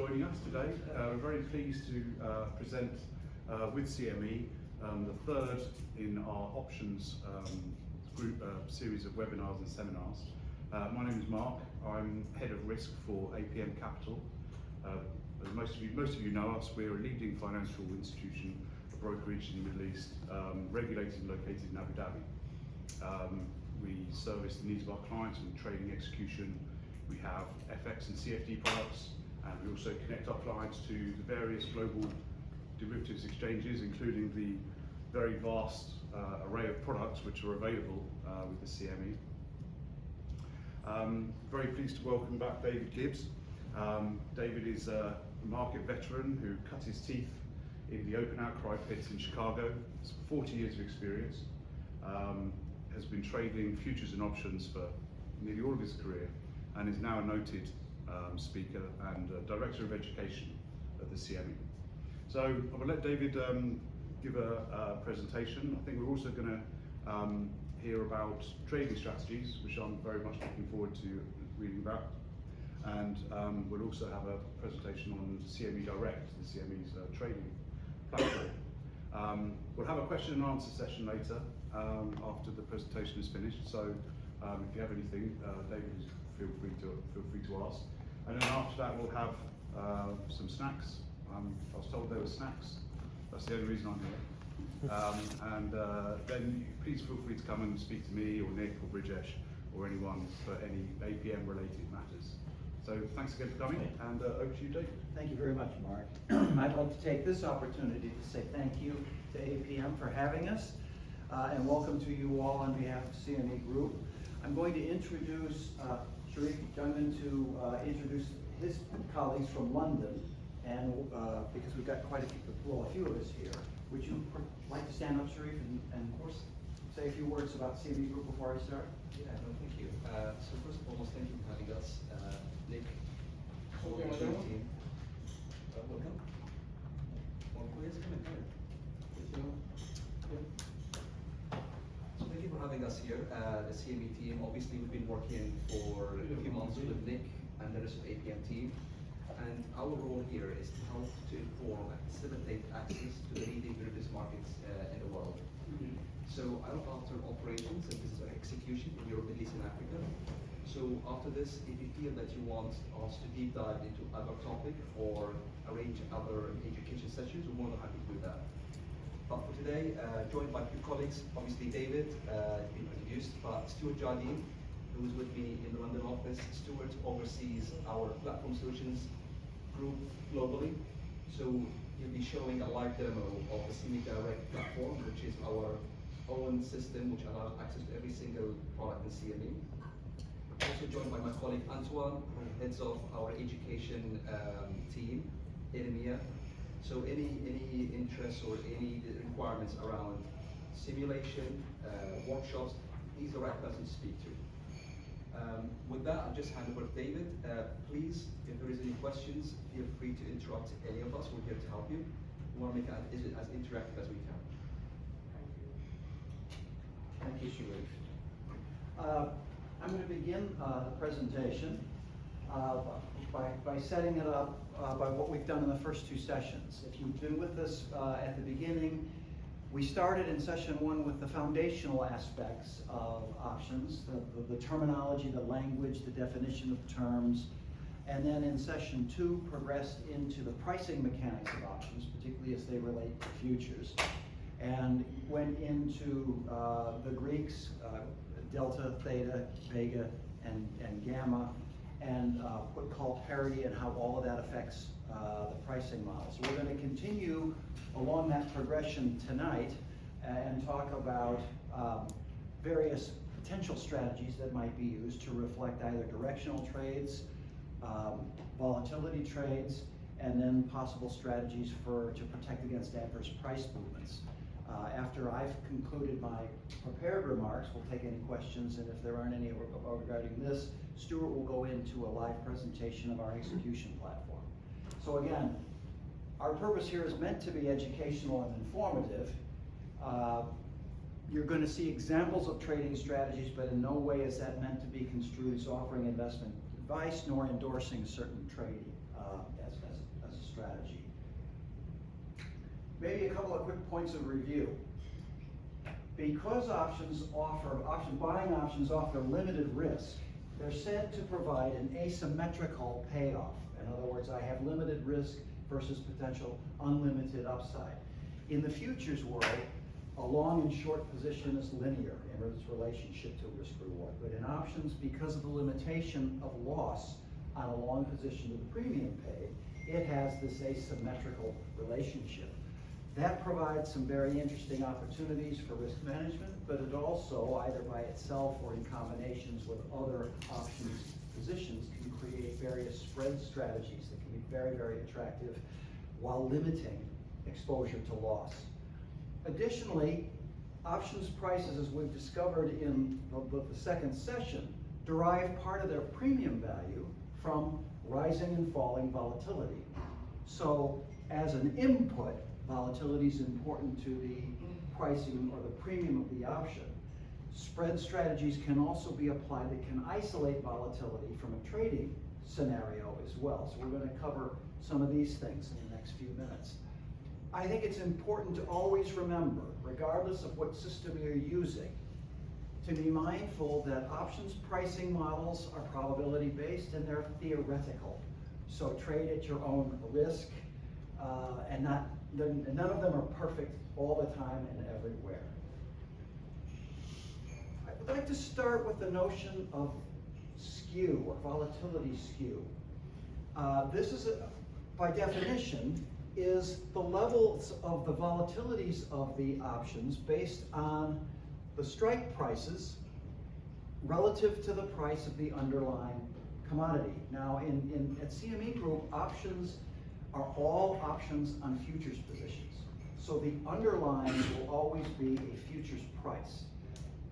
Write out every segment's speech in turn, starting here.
joining us today. We're very pleased to present with CME the third in our options group series of webinars and seminars. My name is Mark. I'm head of risk for APM Capital. As most of you know us, we're a leading financial institution, a brokerage in the Middle East, regulated and located in Abu Dhabi. We service the needs of our clients in trading execution. We have FX and CFD products, and we also connect our clients to the various global derivatives exchanges, including the very vast array of products which are available with the CME. Very pleased to welcome back David Gibbs. David is a market veteran who cut his teeth in the open outcry pits in Chicago. He's 40 years of experience, has been trading futures and options for nearly all of his career, and is now a noted speaker and director of education at the CME. So I will let David give a presentation. I think we're also going to hear about trading strategies, which I'm very much looking forward to reading about. And we'll also have a presentation on CME Direct, the CME's trading platform. We'll have a question and answer session later after the presentation is finished. So if you have anything, David, feel free to ask. And then after that, we'll have some snacks. I was told there were snacks. That's the only reason I'm here. Then please feel free to come and speak to me or Nick or Bridgesh or anyone for any APM related matters. So thanks again for coming, and over to you, David. Thank you very much, Mark. I'd like to take this opportunity to say thank you to APM for having us, and welcome to you all on behalf of CME Group. I'm going to introduce Sharif Jungan to introduce his colleagues from London, and because we've got quite a few of us here. Would you like to stand up, Sharif, and of course say a few words about CME Group before I start? Yeah, no, thank you. So first and foremost, thank you for having us. Nick, Okay, the team. Welcome. Well, please come in. So thank you for having us here, the CME team. Obviously, we've been working for a few months with Nick and the rest of the APM team. And our role here is to help to inform and facilitate access to the leading derivatives markets in the world. So I look after operations and business execution in Europe, Middle East, and Africa. So after this, if you feel that you want us to deep dive into other topic or arrange other education sessions, we're more than happy to do that. But for today, joined by a few colleagues, obviously David, been introduced, but Stuart Jardine, who is with me in the London office. Stuart oversees our platform solutions group globally. So he'll be showing a live demo of the CME Direct platform, which is our own system which allows access to every single product in CME. Also joined by my colleague Antoine, who heads off our education team in EMEA. So any interests or any requirements around simulation, workshops, he's the right person to speak to. With that, I'll just hand over to David. Please, if there is any questions, feel free to interrupt any of us. We're here to help you. We want to make it as interactive as we can. Thank you, Sharif. I'm going to begin the presentation by setting it up by what we've done in the first two sessions. If you've been with us at the beginning, we started in session one with the foundational aspects of options, the terminology, the language, the definition of terms, and then in session two progressed into the pricing mechanics of options, particularly as they relate to futures, and went into the Greeks, delta, theta, vega, and gamma, and what called parity and how all of that affects the pricing model. So we're going to continue along that progression tonight and talk about various potential strategies that might be used to reflect either directional trades, volatility trades, and then possible strategies to protect against adverse price movements. After I've concluded my prepared remarks, we'll take any questions, and if there aren't any regarding this, Stuart will go into a live presentation of our execution platform. So again, our purpose here is meant to be educational and informative. You're going to see examples of trading strategies, but in no way is that meant to be construed as offering investment advice nor endorsing certain trading as maybe a couple of quick points of review. Because buying options offer limited risk, they're said to provide an asymmetrical payoff. In other words, I have limited risk versus potential unlimited upside. In the futures world, a long and short position is linear in its relationship to risk reward. But in options, because of the limitation of loss on a long position to the premium paid, it has this asymmetrical relationship. That provides some very interesting opportunities for risk management, but it also, either by itself or in combinations with other options positions, can create various spread strategies that can be very, very attractive while limiting exposure to loss. Additionally, options prices, as we've discovered in the second session, derive part of their premium value from rising and falling volatility. So as an input, volatility is important to the pricing or the premium of the option. Spread strategies can also be applied that can isolate volatility from a trading scenario as well. So we're going to cover some of these things in the next few minutes. I think it's important to always remember, regardless of what system you're using, to be mindful that options pricing models are probability based and they're theoretical. So trade at your own risk, and none of them are perfect all the time and everywhere. I would like to start with the notion of skew or volatility skew. This is, by definition, is the levels of the volatilities of the options based on the strike prices relative to the price of the underlying commodity. Now, at CME Group, options are all options on futures positions. So the underlying will always be a futures price.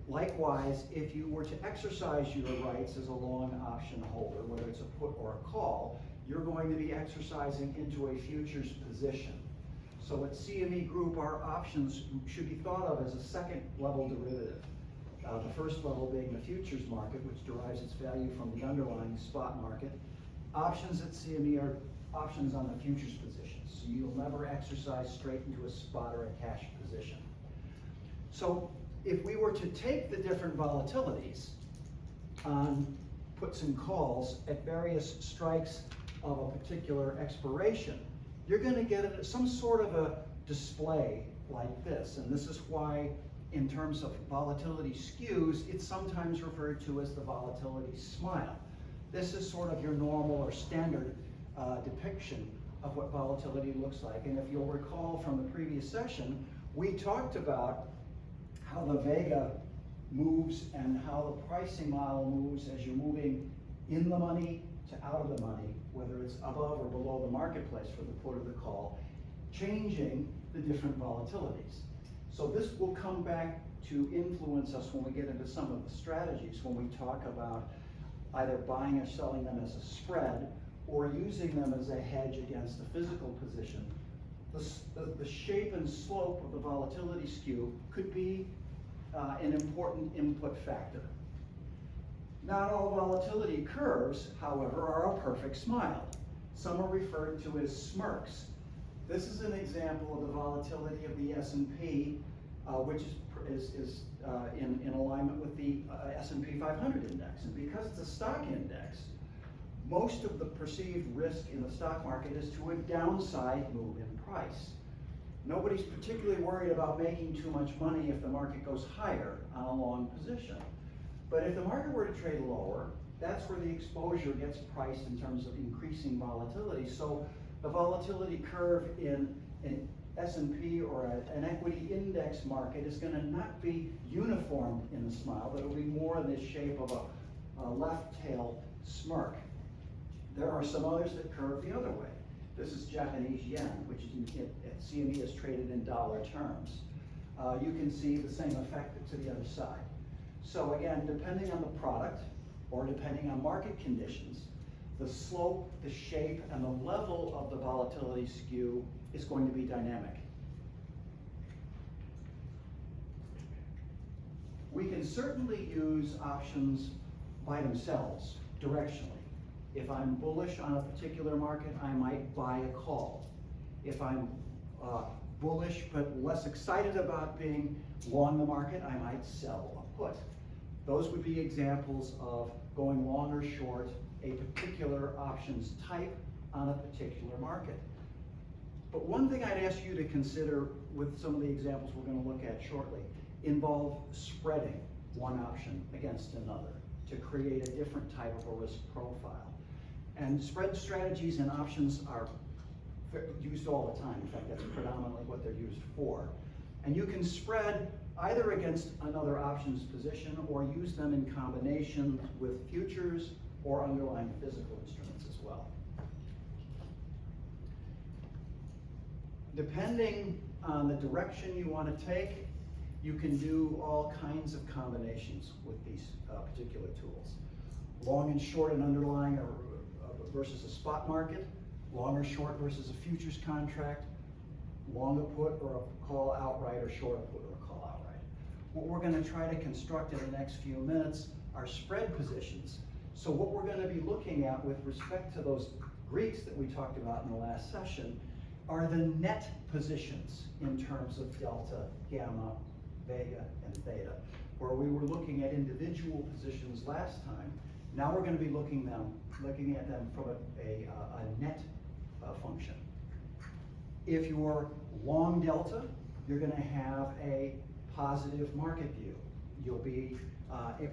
Likewise, if you were to exercise your rights as a long option holder, whether it's a put or a call, you're going to be exercising into a futures position. So at CME Group, our options should be thought of as a second level derivative. The first level being the futures market, which derives its value from the underlying spot market. Options at CME are options on the futures positions. So you'll never exercise straight into a spot or a cash position. So if we were to take the different volatilities on puts and calls at various strikes of a particular expiration, you're going to get some sort of a display like this. And this is why, in terms of volatility skews, it's sometimes referred to as the volatility smile. This is sort of your normal or standard depiction of what volatility looks like. And if you'll recall from the previous session, we talked about how the Vega moves and how the pricing model moves as you're moving in the money to out of the money, whether it's above or below the marketplace for the put or the call, changing the different volatilities. So this will come back to influence us when we get into some of the strategies, when we talk about either buying or selling them as a spread or using them as a hedge against a physical position. The shape and slope of the volatility skew could be an important input factor. Not all volatility curves, however, are a perfect smile. Some are referred to as smirks. This is an example of the volatility of the S&P, which is in alignment with the S&P 500 index. And because it's a stock index, most of the perceived risk in the stock market is to a downside move in price. Nobody's particularly worried about making too much money if the market goes higher on a long position. But if the market were to trade lower, that's where the exposure gets priced in terms of increasing volatility. So the volatility curve in an S&P or an equity index market is going to not be uniform in the smile, but it'll be more in the shape of a left tail smirk. There are some others that curve the other way. This is Japanese yen, which at CME is traded in dollar terms. You can see the same effect to the other side. So again, depending on the product or depending on market conditions, the slope, the shape, and the level of the volatility skew is going to be dynamic. We can certainly use options by themselves, directionally. If I'm bullish on a particular market, I might buy a call. If I'm bullish but less excited about being long the market, I might sell a put. Those would be examples of going long or short a particular options type on a particular market. But one thing I'd ask you to consider with some of the examples we're going to look at shortly involve spreading one option against another to create a different type of a risk profile. And spread strategies and options are used all the time. In fact, that's predominantly what they're used for. And you can spread either against another options position or use them in combination with futures or underlying physical instruments as well. Depending on the direction you want to take, you can do all kinds of combinations with these particular tools. Long and short and underlying versus a spot market, long or short versus a futures contract, long a put or a call outright, or short a put or a call outright. What we're going to try to construct in the next few minutes are spread positions. So what we're going to be looking at with respect to those Greeks that we talked about in the last session are the net positions in terms of delta, gamma, vega, and theta. Where we were looking at individual positions last time, now we're going to be looking at them from a net function. If you're long delta, you're going to have a positive market view. You'll be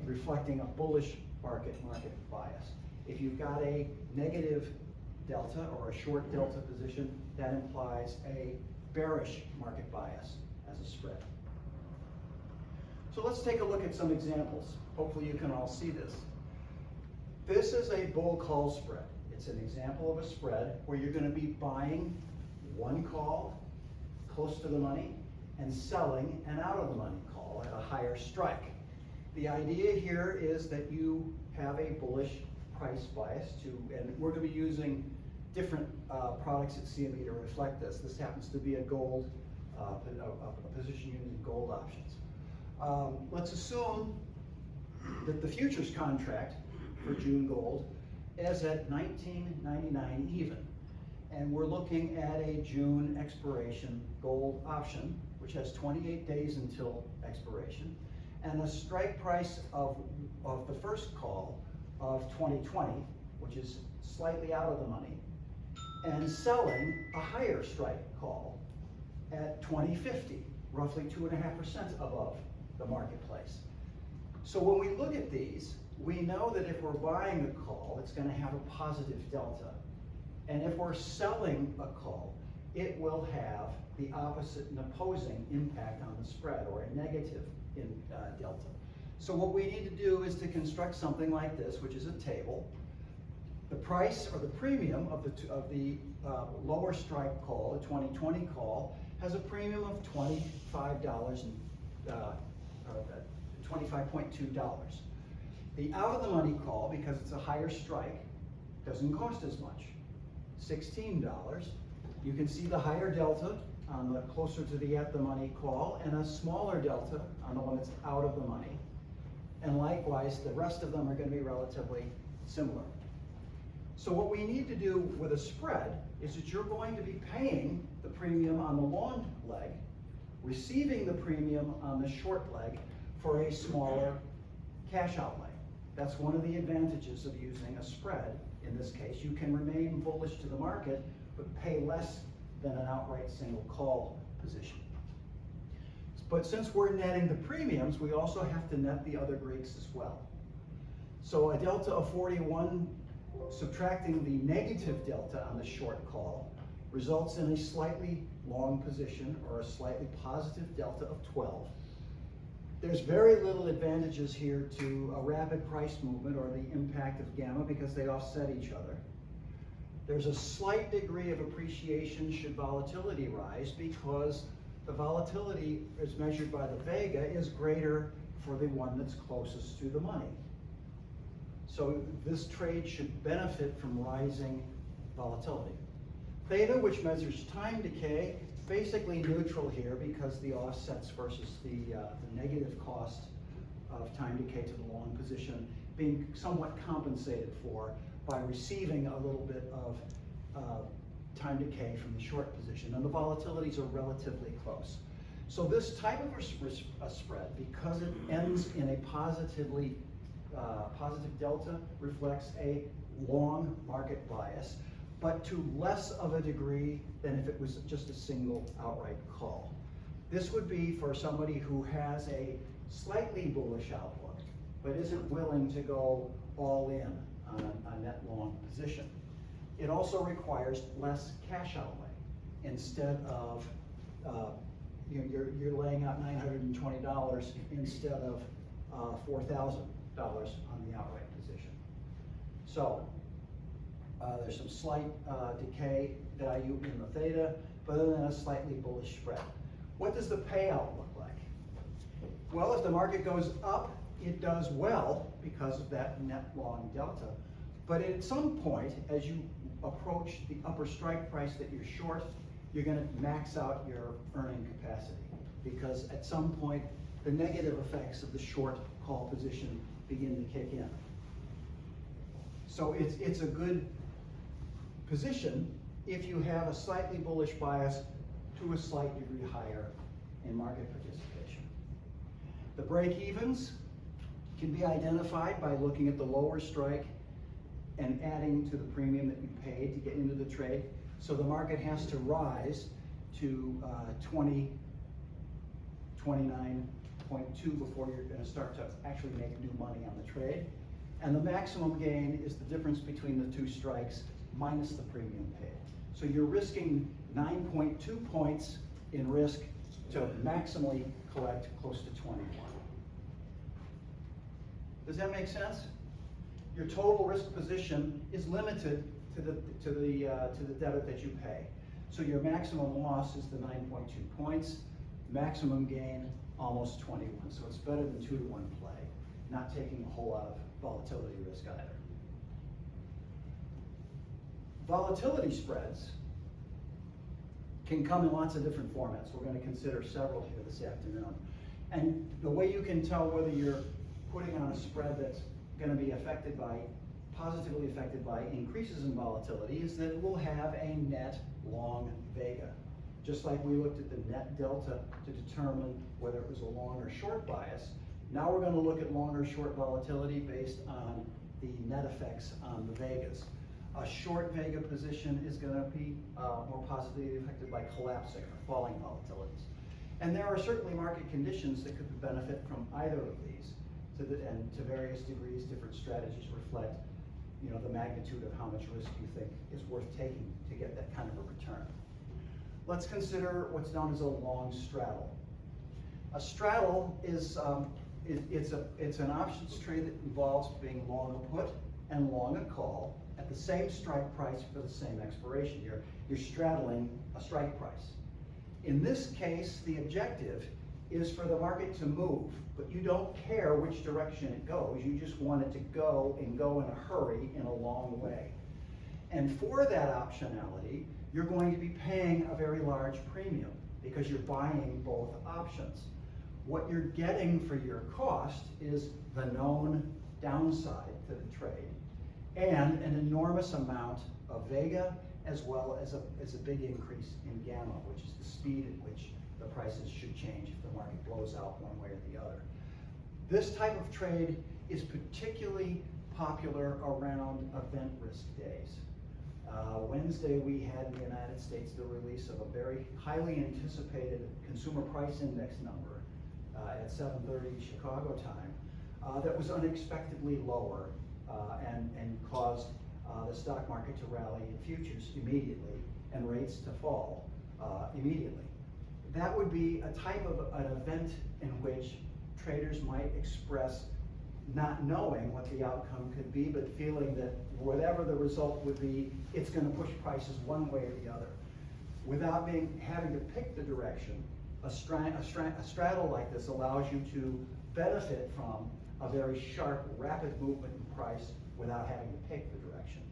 reflecting a bullish market bias. If you've got a negative delta or a short delta position, that implies a bearish market bias as a spread. So let's take a look at some examples. Hopefully you can all see this. This is a bull call spread. It's an example of a spread where you're going to be buying one call close to the money and selling an out of the money call at a higher strike. The idea here is that you have a bullish price bias and we're going to be using different products at CME to reflect this. This happens to be a gold, a position using gold options. Let's assume that the futures contract for June gold is at $19.99 even. And we're looking at a June expiration gold option, which has 28 days until expiration, and a strike price of the first call of 2020, which is slightly out of the money, and selling a higher strike call at 2050, roughly 2.5% above the marketplace. So when we look at these, we know that if we're buying a call, it's going to have a positive delta. And if we're selling a call, it will have the opposite and opposing impact on the spread, or a negative delta. So what we need to do is to construct something like this, which is a table. The price or the premium of the lower strike call, the 2020 call, has a premium of $25.2. The out of the money call, because it's a higher strike, doesn't cost as much, $16. You can see the higher delta on the closer to the at the money call, and a smaller delta on the one that's out of the money. And likewise, the rest of them are going to be relatively similar. So what we need to do with a spread is that you're going to be paying the premium on the long leg, receiving the premium on the short leg for a smaller cash outlay. That's one of the advantages of using a spread. In this case, you can remain bullish to the market, but pay less than an outright single call position. But since we're netting the premiums, we also have to net the other Greeks as well. So a delta of 41, subtracting the negative delta on the short call, results in a slightly long position, or a slightly positive delta of 12. There's very little advantages here to a rapid price movement or the impact of gamma, because they offset each other. There's a slight degree of appreciation should volatility rise, because the volatility as measured by the vega is greater for the one that's closest to the money. So this trade should benefit from rising volatility. Theta, which measures time decay, basically neutral here, because the offsets versus the negative cost of time decay to the long position being somewhat compensated for by receiving a little bit of time decay from the short position, and the volatilities are relatively close. So this type of a spread, because it ends in a positive delta, reflects a long market bias, but to less of a degree than if it was just a single outright call. This would be for somebody who has a slightly bullish outlook, but isn't willing to go all in on a net long position. It also requires less cash outlay. Instead of, you're laying out $920 instead of $4,000 on the outright position. So there's some slight decay value in the theta, but other than a slightly bullish spread. What does the payout look like? Well, if the market goes up, it does well because of that net long delta. But at some point, as you approach the upper strike price that you're short, you're going to max out your earning capacity, because at some point, the negative effects of the short call position begin to kick in. So it's a good position if you have a slightly bullish bias to a slight degree higher in market participation. The break-evens can be identified by looking at the lower strike and adding to the premium that you paid to get into the trade. So the market has to rise to 29.2 before you're going to start to actually make new money on the trade. And the maximum gain is the difference between the two strikes minus the premium paid. So you're risking 9.2 points in risk to maximally collect close to 21. Does that make sense? Your total risk position is limited to the debit that you pay. So your maximum loss is the 9.2 points, maximum gain almost 21. So it's better than 2-to-1 play, not taking a whole lot of volatility risk either. Volatility spreads can come in lots of different formats. We're going to consider several here this afternoon. And the way you can tell whether you're putting on a spread that's going to be positively affected by increases in volatility is that it will have a net long vega. Just like we looked at the net delta to determine whether it was a long or short bias, now we're going to look at long or short volatility based on the net effects on the vegas. A short vega position is going to be more positively affected by collapsing or falling volatilities. And there are certainly market conditions that could benefit from either of these. And to various degrees, different strategies reflect, the magnitude of how much risk you think is worth taking to get that kind of a return. Let's consider what's known as a long straddle. A straddle is it's an options trade that involves being long a put and long a call at the same strike price for the same expiration. You're straddling a strike price. In this case, the objective is for the market to move, but you don't care which direction it goes. You just want it to go in a hurry in a long way. And for that optionality, you're going to be paying a very large premium because you're buying both options. What you're getting for your cost is the known downside to the trade and an enormous amount of vega, as well as a big increase in gamma, which is the speed at which the prices should change if the market blows out one way or the other. This type of trade is particularly popular around event risk days. Wednesday we had in the United States the release of a very highly anticipated consumer price index number at 7:30 Chicago time that was unexpectedly lower and caused the stock market to rally in futures immediately and rates to fall immediately. That would be a type of an event in which traders might express not knowing what the outcome could be, but feeling that whatever the result would be, it's going to push prices one way or the other. Without having to pick the direction, a straddle like this allows you to benefit from a very sharp, rapid movement in price without having to pick the direction.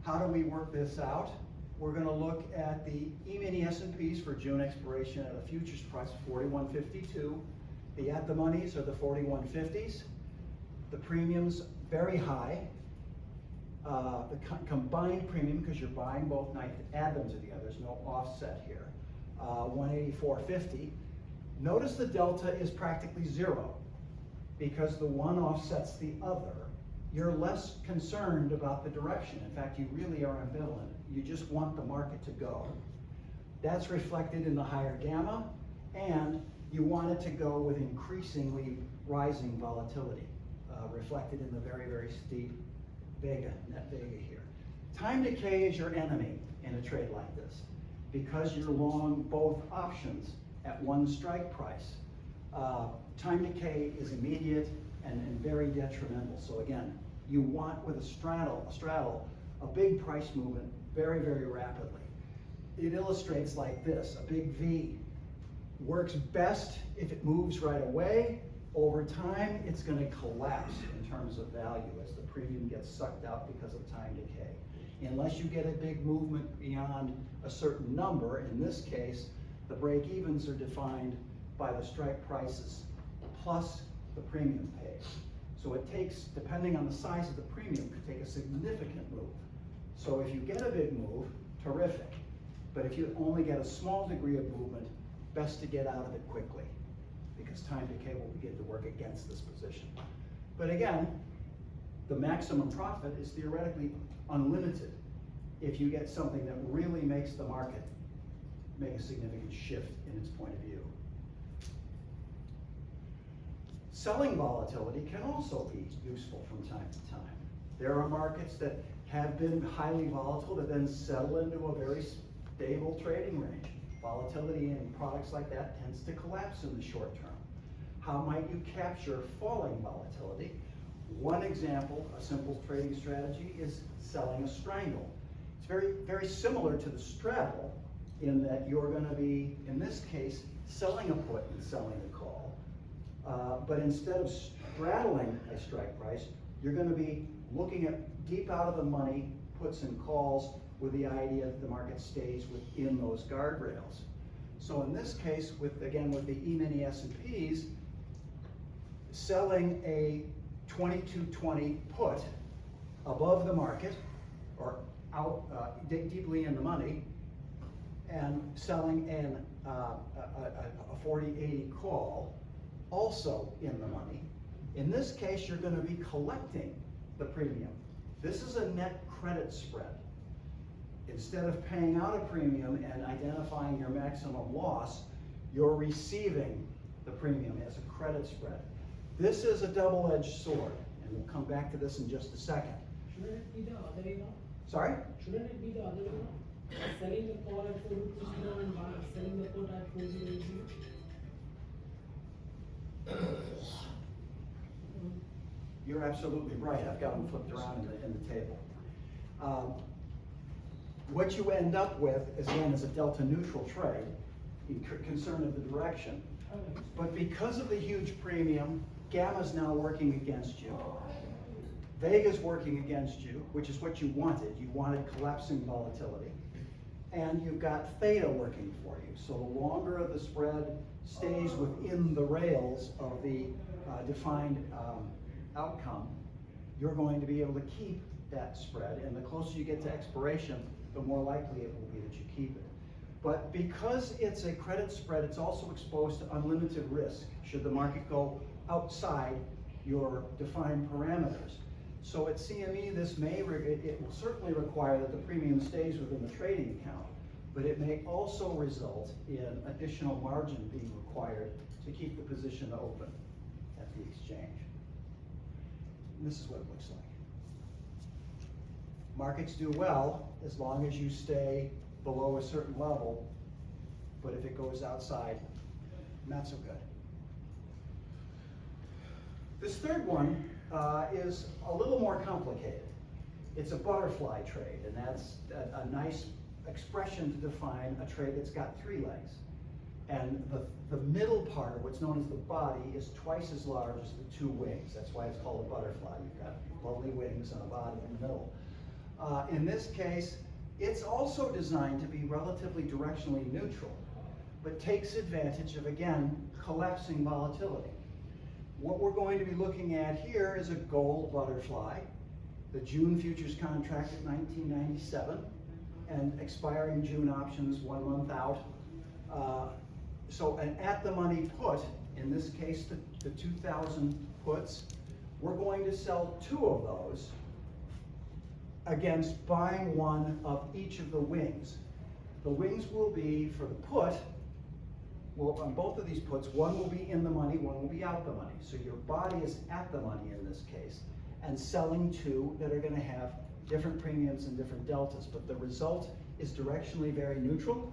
How do we work this out? We're going to look at the E-mini S&Ps for June expiration at a futures price of 41.52. The at-the-monies are the 41.50s. The premiums very high. combined premium, because you're buying both nights, add them together, there's no offset here, 184.50. Notice the delta is practically zero, because the one offsets the other. You're less concerned about the direction. In fact, you really are ambivalent. You just want the market to go. That's reflected in the higher gamma, and you want it to go with increasingly rising volatility, reflected in the very, very steep vega, net vega here. Time decay is your enemy in a trade like this, because you're long both options at one strike price. Time decay is immediate and very detrimental. So again, you want with a straddle, a big price movement very, very rapidly. It illustrates like this: a big V works best if it moves right away. Over time, it's going to collapse in terms of value as the premium gets sucked out because of time decay. Unless you get a big movement beyond a certain number, in this case, the break-evens are defined by the strike prices plus the premium paid. So it takes, depending on the size of the premium, could take a significant move. So if you get a big move, terrific. But if you only get a small degree of movement, best to get out of it quickly, because time decay will begin to work against this position. But again, the maximum profit is theoretically unlimited if you get something that really makes the market make a significant shift in its point of view. Selling volatility can also be useful from time to time. There are markets that have been highly volatile that then settle into a very stable trading range. Volatility in products like that tends to collapse in the short term. How might you capture falling volatility? One example, a simple trading strategy, is selling a strangle. It's very, very similar to the straddle in that you're going to be, in this case, selling a put and selling a call. But instead of straddling a strike price, you're going to be looking at deep out of the money puts and calls with the idea that the market stays within those guardrails. So in this case, with the E-mini S&Ps, selling a 2220 put above the market or out deeply in the money, and selling a 4080 call also in the money. In this case, you're going to be collecting the premium. This is a net credit spread. Instead of paying out a premium and identifying your maximum loss, you're receiving the premium as a credit spread. This is a double-edged sword, and we'll come back to this in just a second. Shouldn't it be the other way now? Sorry? Shouldn't it be the other way now? Selling the call at 4.60 and selling the put at 4.80? You're absolutely right. I've got them flipped around in the table. What you end up with, is a delta neutral trade, concern of the direction. But because of the huge premium, gamma's now working against you. Vega's working against you, which is what you wanted. You wanted collapsing volatility. And you've got theta working for you. So the longer the spread stays within the rails of the defined outcome, you're going to be able to keep that spread. And the closer you get to expiration, the more likely it will be that you keep it. But because it's a credit spread, it's also exposed to unlimited risk should the market go outside your defined parameters. So at CME, it will certainly require that the premium stays within the trading account, but it may also result in additional margin being required to keep the position open at the exchange. And this is what it looks like. Markets do well as long as you stay below a certain level, but if it goes outside, not so good. This third one is a little more complicated. It's a butterfly trade, and that's a nice expression to define a trade that's got three legs. And the middle part, what's known as the body, is twice as large as the two wings. That's why it's called a butterfly. You've got lovely wings and a body in the middle. In this case, it's also designed to be relatively directionally neutral, but takes advantage of, again, collapsing volatility. What we're going to be looking at here is a gold butterfly, the June futures contract at 1997, and expiring June options 1 month out. So an at-the-money put, in this case the 2,000 puts, we're going to sell 2 of those against buying 1 of each of the wings. The wings will be, for the put, well, on both of these puts, 1 will be in the money, 1 will be out the money. So your body is at the money in this case, and selling 2 that are going to have different premiums and different deltas, but the result is directionally very neutral.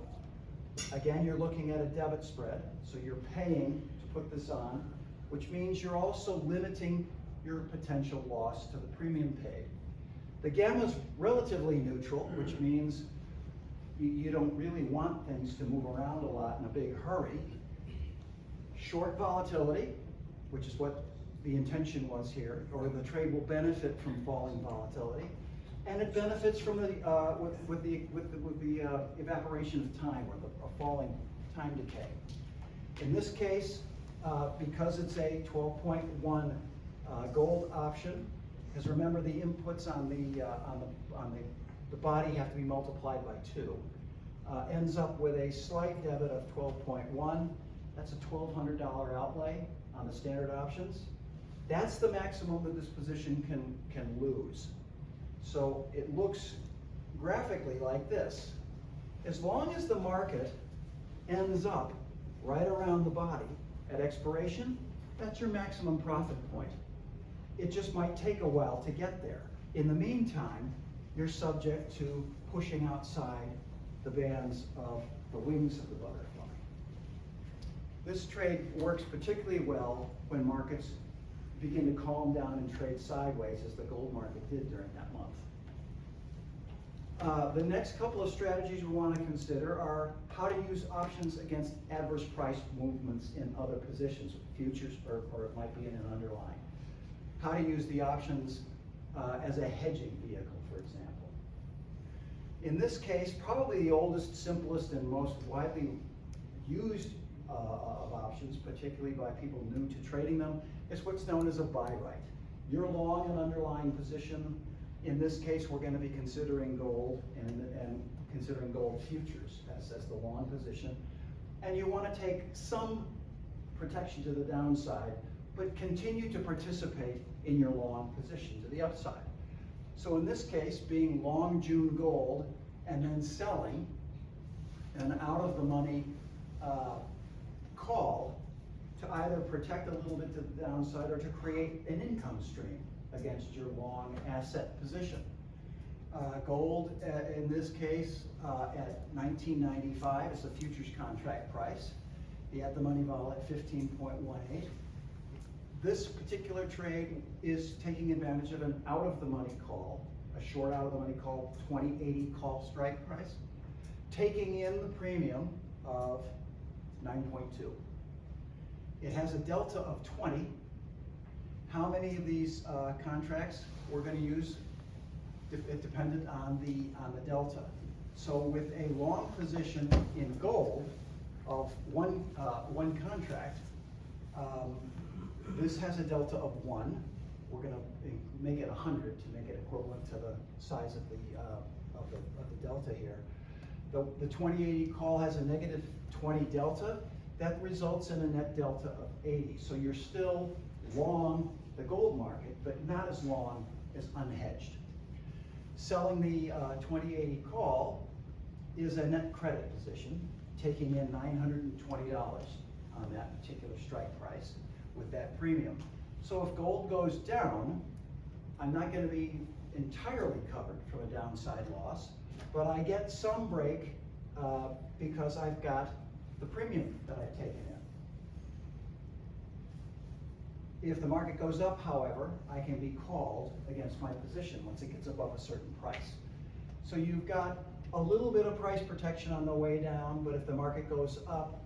Again, you're looking at a debit spread, so you're paying to put this on, which means you're also limiting your potential loss to the premium paid. The gamma is relatively neutral, which means you don't really want things to move around a lot in a big hurry. Short volatility, which is what the intention was here, or the trade will benefit from falling volatility, and it benefits from the with the evaporation of time, or the falling time decay. In this case, because it's a 12.1 gold option, because remember the inputs on the body have to be multiplied by 2. Ends up with a slight debit of 12.1. That's a $1,200 outlay on the standard options. That's the maximum that this position can lose. So it looks graphically like this. As long as the market ends up right around the body at expiration, that's your maximum profit point. It just might take a while to get there. In the meantime, you're subject to pushing outside the bands of the wings of the butterfly. This trade works particularly well when markets begin to calm down and trade sideways, as the gold market did during that month. The next couple of strategies we want to consider are how to use options against adverse price movements in other positions, futures, or it might be in an underlying. How to use the options as a hedging vehicle, for example. In this case, probably the oldest, simplest, and most widely used of options, particularly by people new to trading them, is what's known as a buy right. You're long an underlying position. In this case, we're going to be considering gold and considering gold futures as the long position. And you want to take some protection to the downside, but continue to participate in your long position to the upside. So in this case, being long June gold and then selling an out of the money call to either protect a little bit to the downside or to create an income stream against your long asset position. Gold, in this case, at 1995 is the futures contract price. The at the money vol at 15.18. This particular trade is taking advantage of an out of the money call, a short out of the money call, 2080 call strike price, taking in the premium of 9.2. It has a delta of 20. How many of these contracts we're going to use? It depended on the delta. So with a long position in gold of one contract, this has a delta of 1. We're going to make it 100 to make it equivalent to the size of the delta here. The 2080 call has a negative 20 delta. That results in a net delta of 80. So you're still long the gold market, but not as long as unhedged. Selling the 2080 call is a net credit position, taking in $920 on that particular strike price with that premium. So if gold goes down, I'm not going to be entirely covered from a downside loss, but I get some break because I've got the premium that I've taken in. If the market goes up, however, I can be called against my position once it gets above a certain price. So you've got a little bit of price protection on the way down, but if the market goes up,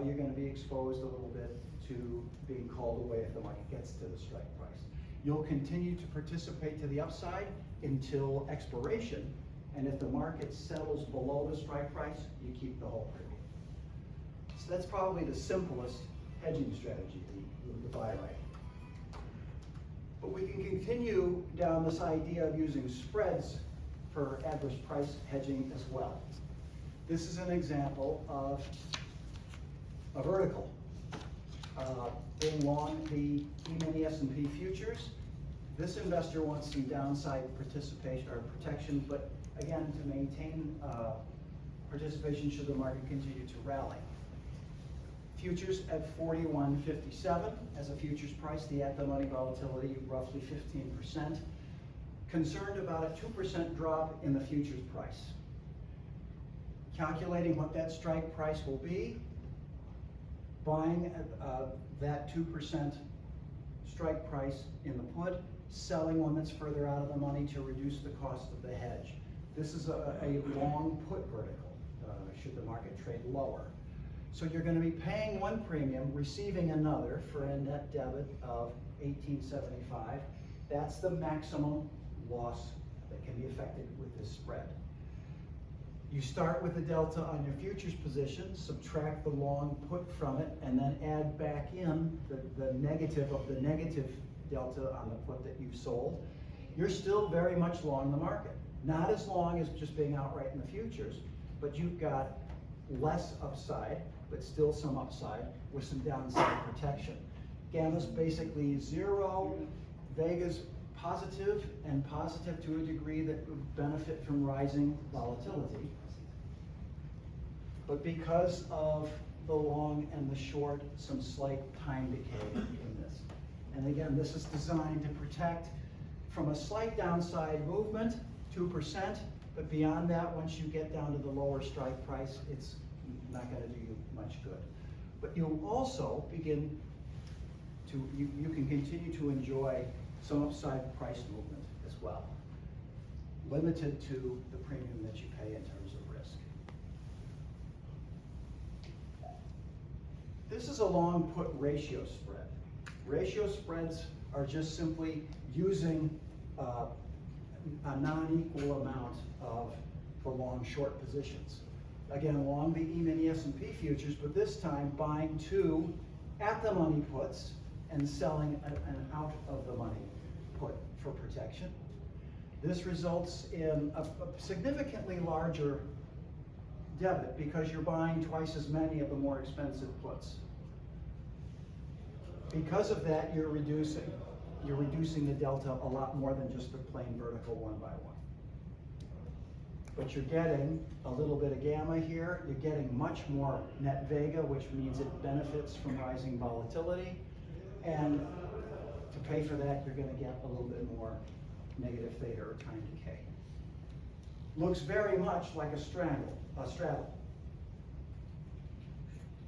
you're going to be exposed a little bit to being called away if the market gets to the strike price. You'll continue to participate to the upside until expiration, and if the market settles below the strike price, you keep the whole premium. So that's probably the simplest hedging strategy, the buy right. But we can continue down this idea of using spreads for adverse price hedging as well. This is an example of a vertical. Being long the E-mini S&P futures, this investor wants some downside participation or protection, but again, to maintain participation should the market continue to rally. Futures at 41.57 as a futures price, the at-the-money volatility roughly 15%. Concerned about a 2% drop in the futures price. Calculating what that strike price will be, buying that 2% strike price in the put, selling one that's further out of the money to reduce the cost of the hedge. This is a long put vertical, should the market trade lower. So you're going to be paying one premium, receiving another for a net debit of $18.75. That's the maximum loss that can be affected with this spread. You start with the delta on your futures position, subtract the long put from it, and then add back in the negative of the negative delta on the put that you've sold. You're still very much long the market. Not as long as just being outright in the futures, but you've got less upside, but still some upside with some downside protection. Gamma's basically zero, Vega's positive, and positive to a degree that would benefit from rising volatility. But because of the long and the short, some slight time decay in this. And again, this is designed to protect from a slight downside movement, 2%, but beyond that, once you get down to the lower strike price, it's not going to do you much good. But you'll also begin to, you can continue to enjoy some upside price movement as well, limited to the premium that you pay in terms of risk. This is a long put ratio spread. Ratio spreads are just simply using a non-equal amount of the long-short positions. Again, long the E-mini S&P futures, but this time buying two at-the-money puts and selling an out-of-the-money put for protection. This results in a significantly larger debit because you're buying twice as many of the more expensive puts. Because of that, you're reducing the delta a lot more than just the plain vertical one by one. But you're getting a little bit of gamma here. You're getting much more net vega, which means it benefits from rising volatility. And to pay for that, you're going to get a little bit more negative theta or time decay. Looks very much like a straddle.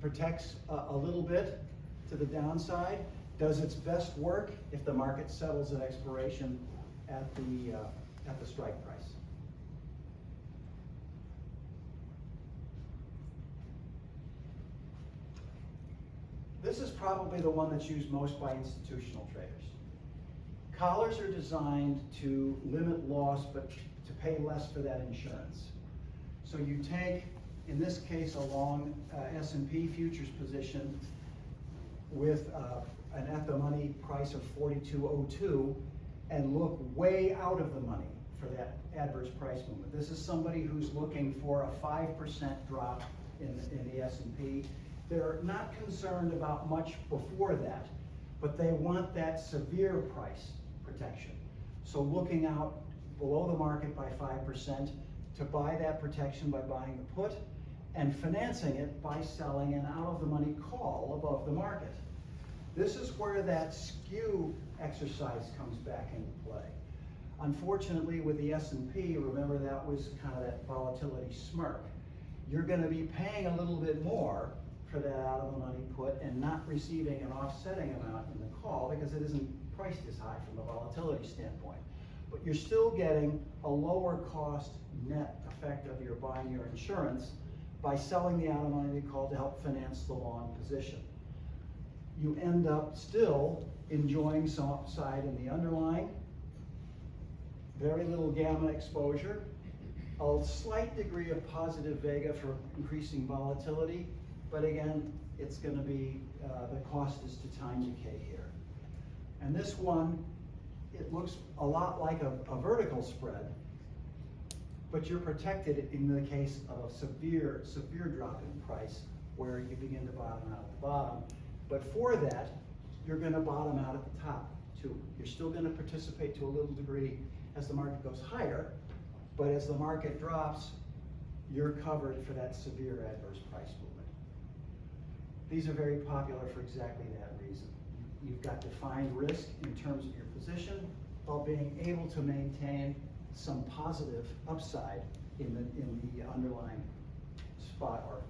Protects a little bit to the downside, does its best work if the market settles at expiration at the strike price. This is probably the one that's used most by institutional traders. Collars are designed to limit loss, but to pay less for that insurance. So you take, in this case, a long S&P futures position with an at-the-money price of 42.02 and look way out of the money for that adverse price movement. This is somebody who's looking for a 5% drop in the S&P. They're not concerned about much before that, but they want that severe price protection. So looking out below the market by 5% to buy that protection by buying the put and financing it by selling an out-of-the-money call above the market. This is where that skew exercise comes back into play. Unfortunately, with the S&P, remember that was kind of that volatility smirk. You're going to be paying a little bit more for that out-of-the-money put and not receiving an offsetting amount in the call because it isn't priced as high from a volatility standpoint. But you're still getting a lower cost net effect of your buying your insurance by selling the out-of-the-money call to help finance the long position. You end up still enjoying some upside in the underlying, very little gamma exposure, a slight degree of positive vega for increasing volatility, but again, it's going to be, the cost is to time decay here. And this one it looks a lot like a vertical spread, but you're protected in the case of a severe drop in price where you begin to bottom out at the bottom. But for that, you're going to bottom out at the top too. You're still going to participate to a little degree as the market goes higher, but as the market drops, you're covered for that severe adverse price movement. These are very popular for exactly that reason. You've got defined risk in terms of your position while being able to maintain some positive upside in the underlying spot or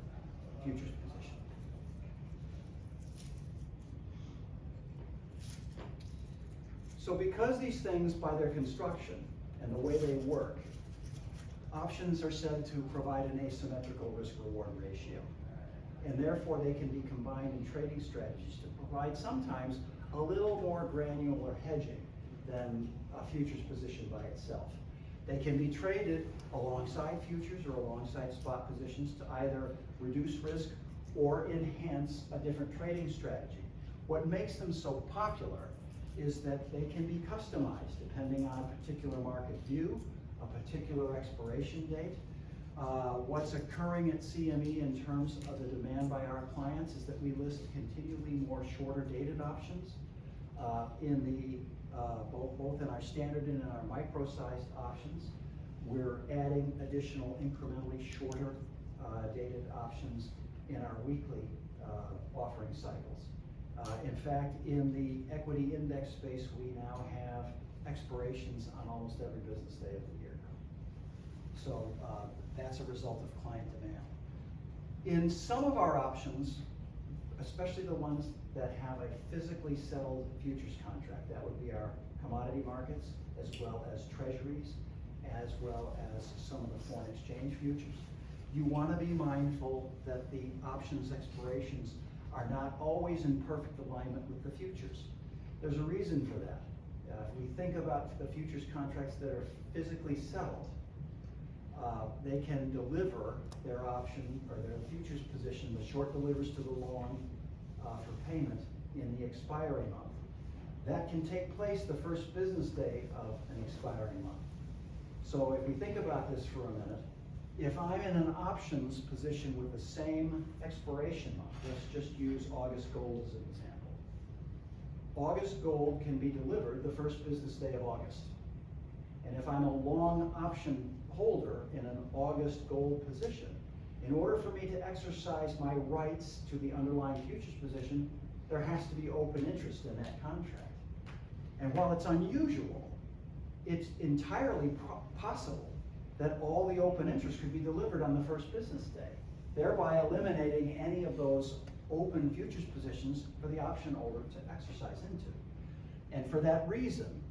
futures position. So because these things, by their construction and the way they work, options are said to provide an asymmetrical risk-reward ratio. And therefore they can be combined in trading strategies to provide sometimes a little more granular hedging than a futures position by itself. They can be traded alongside futures or alongside spot positions to either reduce risk or enhance a different trading strategy. What makes them so popular is that they can be customized depending on a particular market view, a particular expiration date. What's occurring at CME in terms of the demand by our clients is that we list continually more shorter dated options both in our standard and in our micro-sized options. We're adding additional incrementally shorter dated options in our weekly offering cycles. In fact, in the equity index space, we now have expirations on almost every business day of the year. So that's a result of client demand. In some of our options, especially the ones that have a physically settled futures contract, that would be our commodity markets, as well as treasuries, as well as some of the foreign exchange futures. You want to be mindful that the options expirations are not always in perfect alignment with the futures. There's a reason for that. If we think about the futures contracts that are physically settled, they can deliver their option or their futures position, the short delivers to the long for payment in the expiry month. That can take place the first business day of an expiring month. So if we think about this for a minute, if I'm in an options position with the same expiration month, let's just use August gold as an example. August gold can be delivered the first business day of August. And if I'm a long option holder in an August gold position, in order for me to exercise my rights to the underlying futures position, there has to be open interest in that contract. And while it's unusual, it's entirely possible that all the open interest could be delivered on the first business day, thereby eliminating any of those open futures positions for the option holder to exercise into. And for that reason,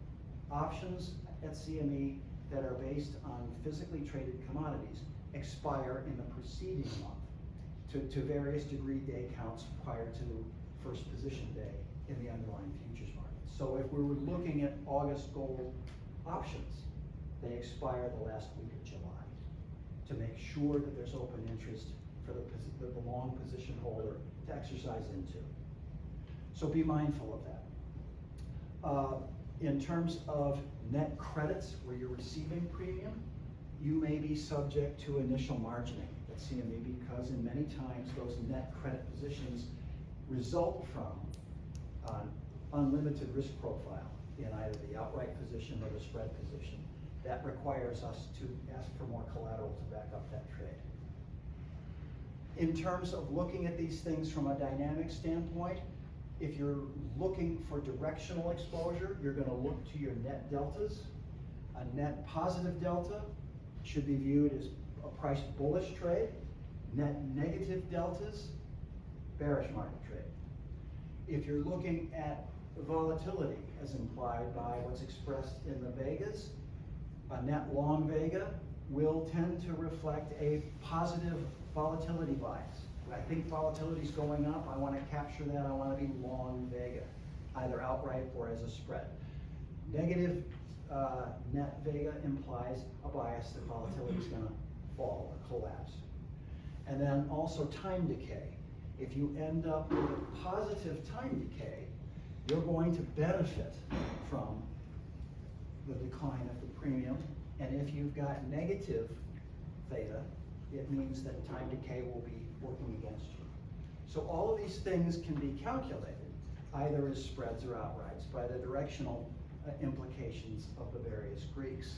options at CME that are based on physically traded commodities expire in the preceding month to various degree day counts prior to first position day in the underlying futures market. So if we were looking at August gold options, they expire the last week of July to make sure that there's open interest for the long position holder to exercise into. So be mindful of that. In terms of net credits where you're receiving premium, you may be subject to initial margining at CME because in many times those net credit positions result from an unlimited risk profile in either the outright position or the spread position. That requires us to ask for more collateral to back up that trade. In terms of looking at these things from a dynamic standpoint, if you're looking for directional exposure, you're going to look to your net deltas. A net positive delta should be viewed as a price bullish trade. Net negative deltas, bearish market trade. If you're looking at volatility as implied by what's expressed in the Vegas, a net long Vega will tend to reflect a positive volatility bias. I think volatility is going up, I want to capture that, I want to be long Vega, either outright or as a spread. Negative net Vega implies a bias that volatility is going to fall or collapse. And then also time decay. If you end up with a positive time decay, you're going to benefit from the decline of the premium. And if you've got negative theta, it means that time decay will be working against you. So all of these things can be calculated either as spreads or outrights by the directional implications of the various Greeks.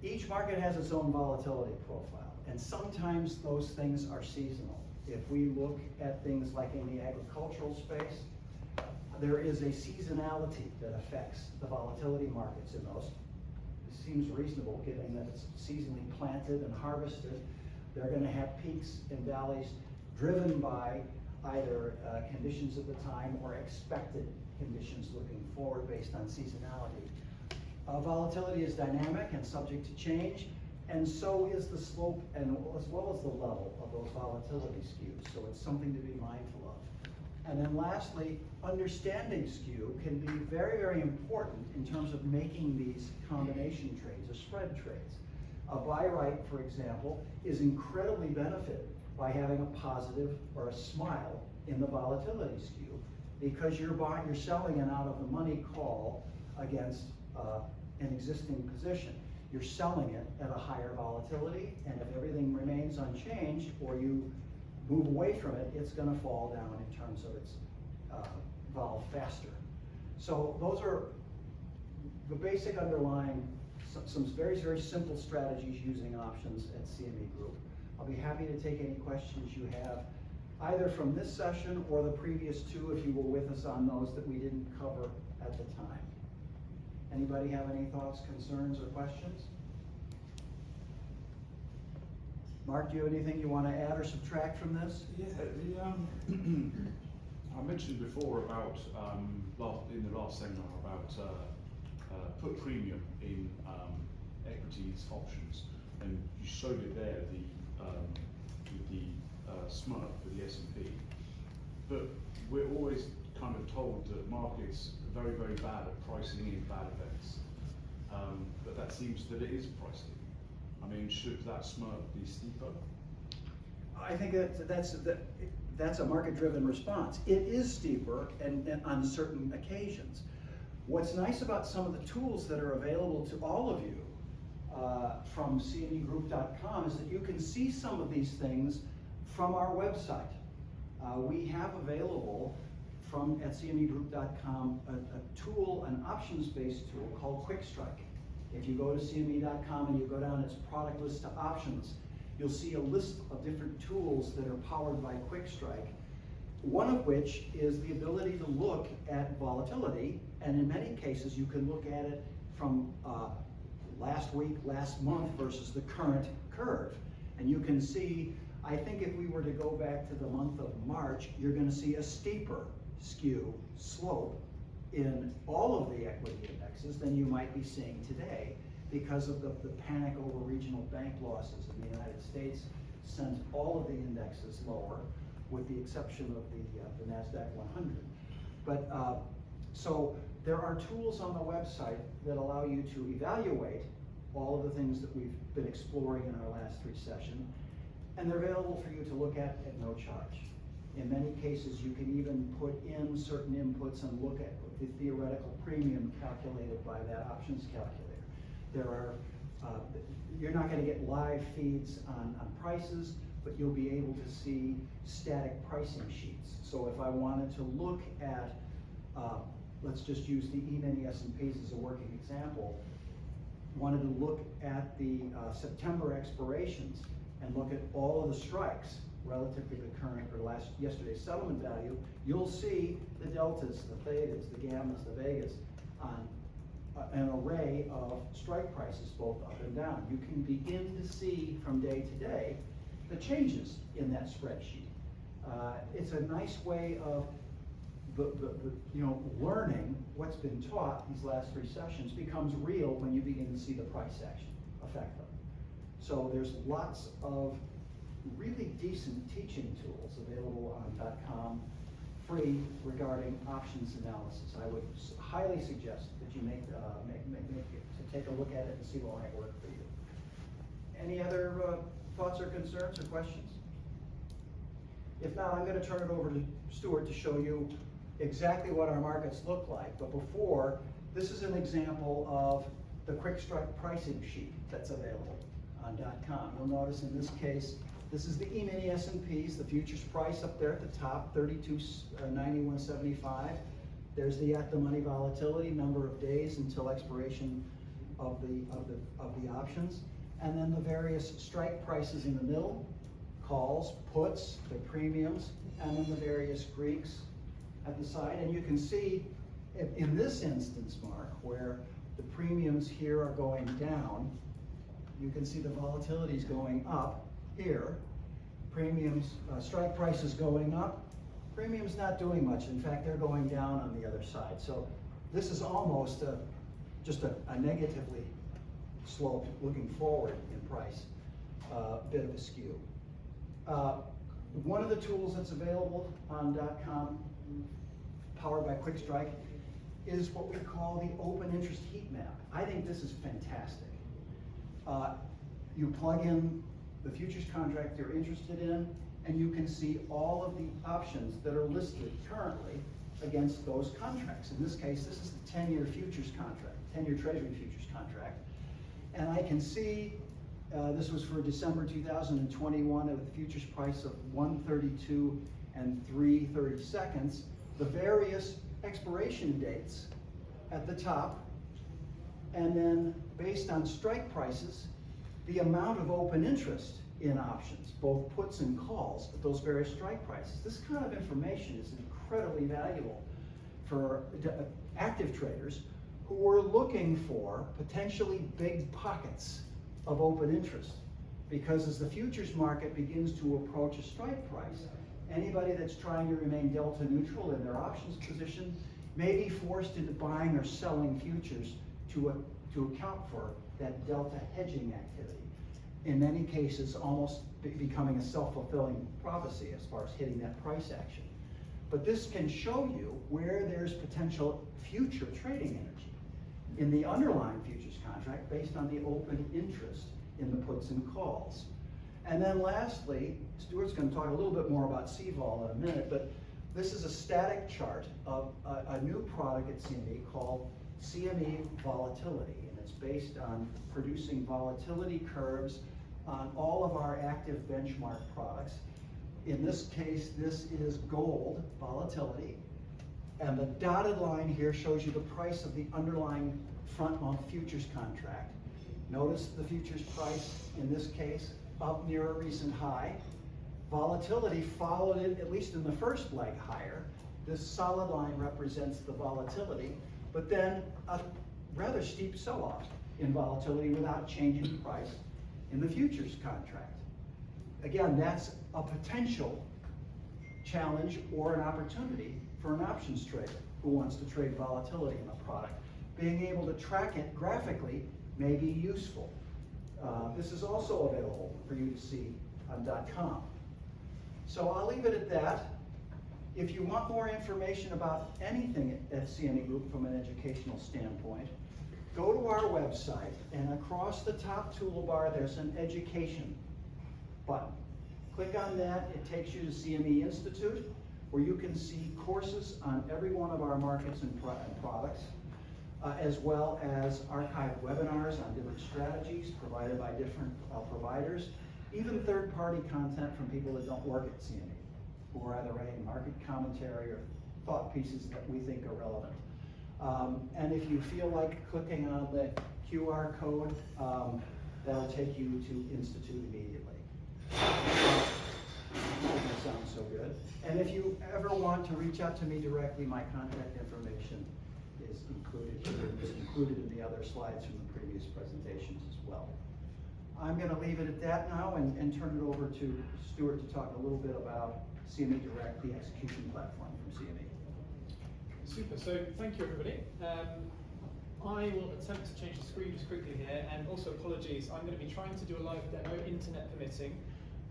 Each market has its own volatility profile, and sometimes those things are seasonal. If we look at things like in the agricultural space, there is a seasonality that affects the volatility markets in those. It seems reasonable given that it's seasonally planted and harvested. They're going to have peaks and valleys driven by either conditions at the time or expected conditions looking forward based on seasonality. Volatility is dynamic and subject to change, and so is the slope and as well as the level of those volatility skews. So it's something to be mindful of. And then lastly, understanding skew can be very, very important in terms of making these combination trades or spread trades. A buy right, for example, is incredibly benefited by having a positive or a smile in the volatility skew, because you're selling an out of the money call against an existing position. You're selling it at a higher volatility, and if everything remains unchanged or you move away from it, it's going to fall down in terms of its vol faster. So those are the basic underlying, some very, very simple strategies using options at CME Group. I'll be happy to take any questions you have, either from this session or the previous two, if you were with us on those that we didn't cover at the time. Anybody have any thoughts, concerns, or questions? Mark, do you have anything you want to add or subtract from this? Yeah, I mentioned before about, in the last seminar, about put premium in equities options, and you showed it there, with the SMERP, with the S&P. But we're always kind of told that markets are very, very bad at pricing in bad events. But that seems that it is pricing. I mean, should that SMERP be steeper? I think that's a market-driven response. It is steeper and on certain occasions. What's nice about some of the tools that are available to all of you from CMEgroup.com is that you can see some of these things from our website. We have available at CMEgroup.com a tool, an options-based tool called Quick Strike. If you go to CME.com and you go down its product list to options, you'll see a list of different tools that are powered by Quick Strike, one of which is the ability to look at volatility, and in many cases you can look at it from last week, last month versus the current curve. And you can see, I think if we were to go back to the month of March, you're going to see a steeper skew slope in all of the equity indexes than you might be seeing today, because of the panic over regional bank losses in the United States sent all of the indexes lower, with the exception of the NASDAQ 100. But so there are tools on the website that allow you to evaluate all of the things that we've been exploring in our last three sessions, and they're available for you to look at no charge. In many cases, you can even put in certain inputs and look at the theoretical premium calculated by that options calculator. There are, you're not going to get live feeds on prices, but you'll be able to see static pricing sheets. So if I wanted to look at, let's just use the E-mini S&Ps as a working example, wanted to look at the September expirations and look at all of the strikes relative to the current or yesterday's settlement value, you'll see the deltas, the thetas, the gammas, the vegas on an array of strike prices, both up and down. You can begin to see from day to day the changes in that spreadsheet. It's a nice way of learning what's been taught these last three sessions becomes real when you begin to see the price action affect them. So there's lots of really decent teaching tools available on .com, free, regarding options analysis. I would highly suggest that you make it, to take a look at it and see what might work for you. Any other thoughts or concerns or questions? If not, I'm going to turn it over to Stuart to show you exactly what our markets look like. But before, This is an example of the quick strike pricing sheet that's available on .com. You'll notice in this case, this is the E-mini S&Ps, the futures price up there at the top, 3291.75. There's the at-the-money volatility, number of days until expiration of the options, and then the various strike prices in the middle, calls, puts, the premiums, and then the various Greeks at the side. And you can see in this instance, Mark, where the premiums here are going down, you can see the volatility is going up here. Premiums, strike prices going up, premiums not doing much. In fact, they're going down on the other side. So this is almost just a negatively slope looking forward in price, bit of a skew. One of the tools that's available on .com, powered by Quick Strike, is what we call the open interest heat map. I think this is fantastic. You plug in the futures contract you're interested in, and you can see all of the options that are listed currently against those contracts. In this case, this is the 10-year futures contract, 10-year Treasury futures contract. And I can see, this was for December 2021 at a futures price of 132 and 3/32, the various expiration dates at the top, and then based on strike prices, the amount of open interest in options, both puts and calls at those various strike prices. This kind of information is incredibly valuable for active traders who are looking for potentially big pockets of open interest. Because as the futures market begins to approach a strike price, anybody that's trying to remain delta neutral in their options position may be forced into buying or selling futures to account for that delta hedging activity. In many cases, almost becoming a self-fulfilling prophecy as far as hitting that price action. But this can show you where there's potential future trading energy in the underlying futures contract based on the open interest in the puts and calls. And then lastly, Stuart's going to talk a little bit more about CVol in a minute, but this is a static chart of a new product at CME called CME Volatility, and it's based on producing volatility curves on all of our active benchmark products. In this case, this is gold volatility, and the dotted line here shows you the price of the underlying front month futures contract. Notice the futures price in this case up near a recent high. Volatility followed it, at least in the first leg, higher. This solid line represents the volatility, but then a rather steep sell-off in volatility without changing price in the futures contract. Again, that's a potential challenge or an opportunity for an options trader who wants to trade volatility in a product. Being able to track it graphically may be useful. This is also available for you to see on .com. So I'll leave it at that. If you want more information about anything at CME Group from an educational standpoint, go to our website, and across the top toolbar there's an education button. Click on that, it takes you to CME Institute, where you can see courses on every one of our markets and products, as well as archived webinars on different strategies provided by different providers, even third-party content from people that don't work at CME, who are either writing market commentary or thought pieces that we think are relevant. And if you feel like clicking on the QR code, that'll take you to Institute immediately. Doesn't sound so good. And if you ever want to reach out to me directly, my contact information is included here. It's included in the other slides from the previous presentations as well. I'm going to leave it at that now and turn it over to Stuart to talk a little bit about CME Direct, the execution platform from CME. Super, so thank you everybody. I will attempt to change the screen just quickly here, and also apologies, I'm going to be trying to do a live demo, internet permitting,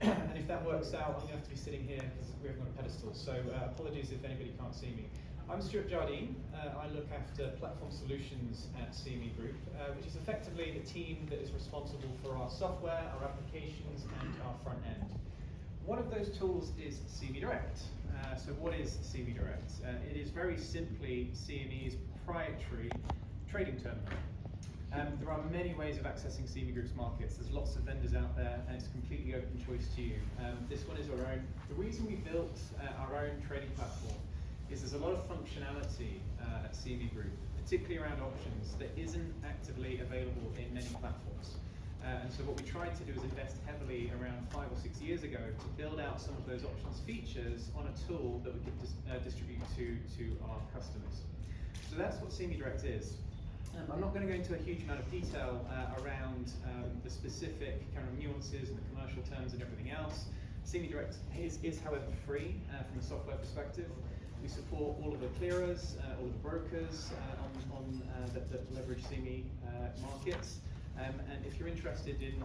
and if that works out, I'm going to have to be sitting here because we haven't got a pedestal, so apologies if anybody can't see me. I'm Stuart Jardine. I look after platform solutions at CME Group, which is effectively the team that is responsible for our software, our applications, and our front end. One of those tools is CME Direct. So what is CME Direct? It is very simply CME's proprietary trading terminal. There are many ways of accessing CME Group's markets. There's lots of vendors out there, and it's completely open choice to you. This one is our own. The reason we built our own trading platform is there's a lot of functionality at CME Group, particularly around options, that isn't actively available in many platforms. And so what we tried to do is invest heavily around 5 or 6 years ago to build out some of those options features on a tool that we could distribute to our customers. So that's what CME Direct is. I'm not going to go into a huge amount of detail around the specific kind of nuances and the commercial terms and everything else. CME Direct is however free from a software perspective. We support all of the clearers, all of the brokers that leverage CME markets. And if you're interested in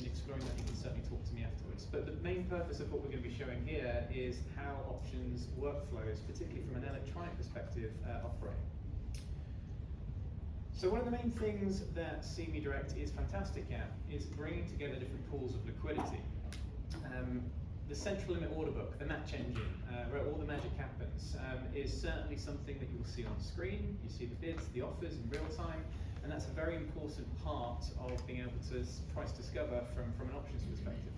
exploring that, you can certainly talk to me afterwards. But the main purpose of what we're going to be showing here is how options workflows, particularly from an electronic perspective, operate. So one of the main things that CME Direct is fantastic at is bringing together different pools of liquidity. The central limit order book, the match engine, where all the magic happens, is certainly something that you will see on screen. You see the bids, the offers in real time, and that's a very important part of being able to price discover from an options perspective.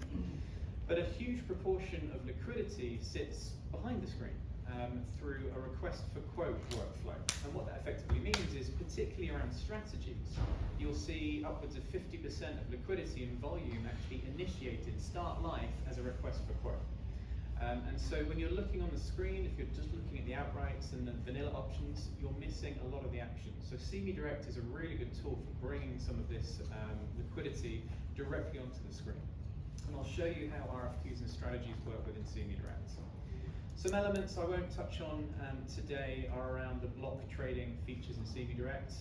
But a huge proportion of liquidity sits behind the screen. Through a request for quote workflow. And what that effectively means is, particularly around strategies, you'll see upwards of 50% of liquidity and volume actually initiated, start life as a request for quote. And so when you're looking on the screen, if you're just looking at the outrights and the vanilla options, you're missing a lot of the action. So CME Direct is a really good tool for bringing some of this liquidity directly onto the screen. And I'll show you how RFQs and strategies work within CME Direct. Some elements I won't touch on today are around the block trading features in CME Direct.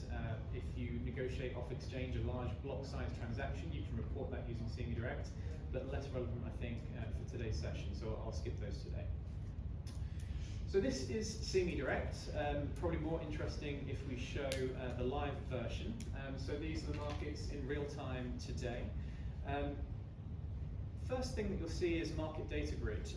If you negotiate off exchange a large block size transaction, you can report that using CME Direct, but less relevant, I think, for today's session, so I'll skip those today. So this is CME Direct, probably more interesting if we show the live version. So these are the markets in real time today. First thing that you'll see is market data grid.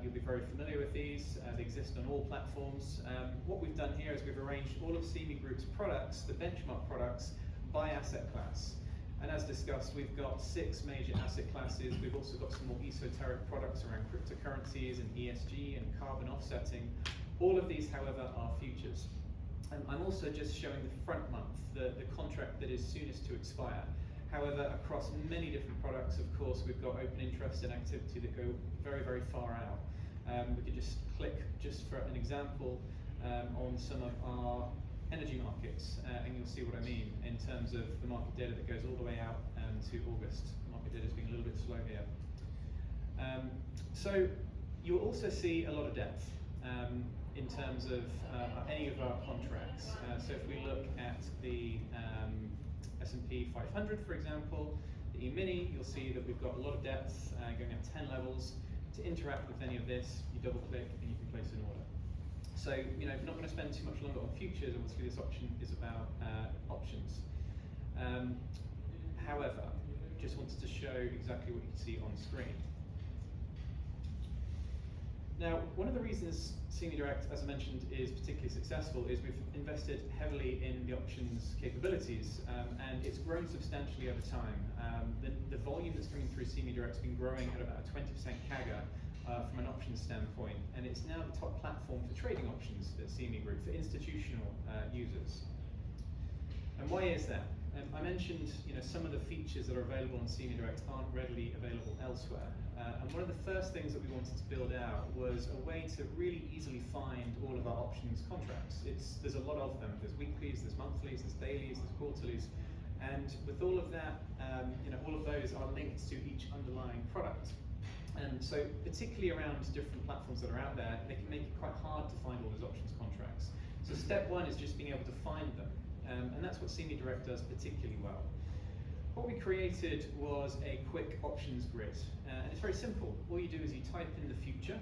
You'll be very familiar with these. They exist on all platforms. What we've done here is we've arranged all of CME Group's products, the benchmark products, by asset class. And as discussed, we've got 6 major asset classes. We've also got some more esoteric products around cryptocurrencies and ESG and carbon offsetting. All of these, however, are futures. I'm also just showing the front month, the contract that is soonest to expire. However, across many different products, of course, we've got open interest and activity that go very, very far out. We could just click, just for an example, on some of our energy markets, and you'll see what I mean in terms of the market data that goes all the way out to August. Market data is being a little bit slow here. So you'll also see a lot of depth in terms of any of our contracts. So if we look at the S&P 500, for example, the E-mini, you'll see that we've got a lot of depth going up 10 levels. To interact with any of this, you double click and you can place an order. So, you know, if you're not going to spend too much longer on futures, obviously this option is about options. However, just wanted to show exactly what you can see on screen. Now, one of the reasons CME Direct, as I mentioned, is particularly successful is we've invested heavily in the options capabilities, and it's grown substantially over time. The volume that's coming through CME Direct has been growing at about a 20% CAGR from an options standpoint, and it's now the top platform for trading options at CME Group for institutional users. And why is that? I mentioned, you know, some of the features that are available on CME Direct aren't readily available elsewhere. And one of the first things that we wanted to build out was a way to really easily find all of our options contracts. There's a lot of them. There's weeklies, there's monthlies, there's dailies, there's quarterlies. And with all of that, you know, all of those are linked to each underlying product. And so particularly around different platforms that are out there, they can make it quite hard to find all those options contracts. So step one is just being able to find them. And that's what CME Direct does particularly well. What we created was a quick options grid. And it's very simple. All you do is you type in the future,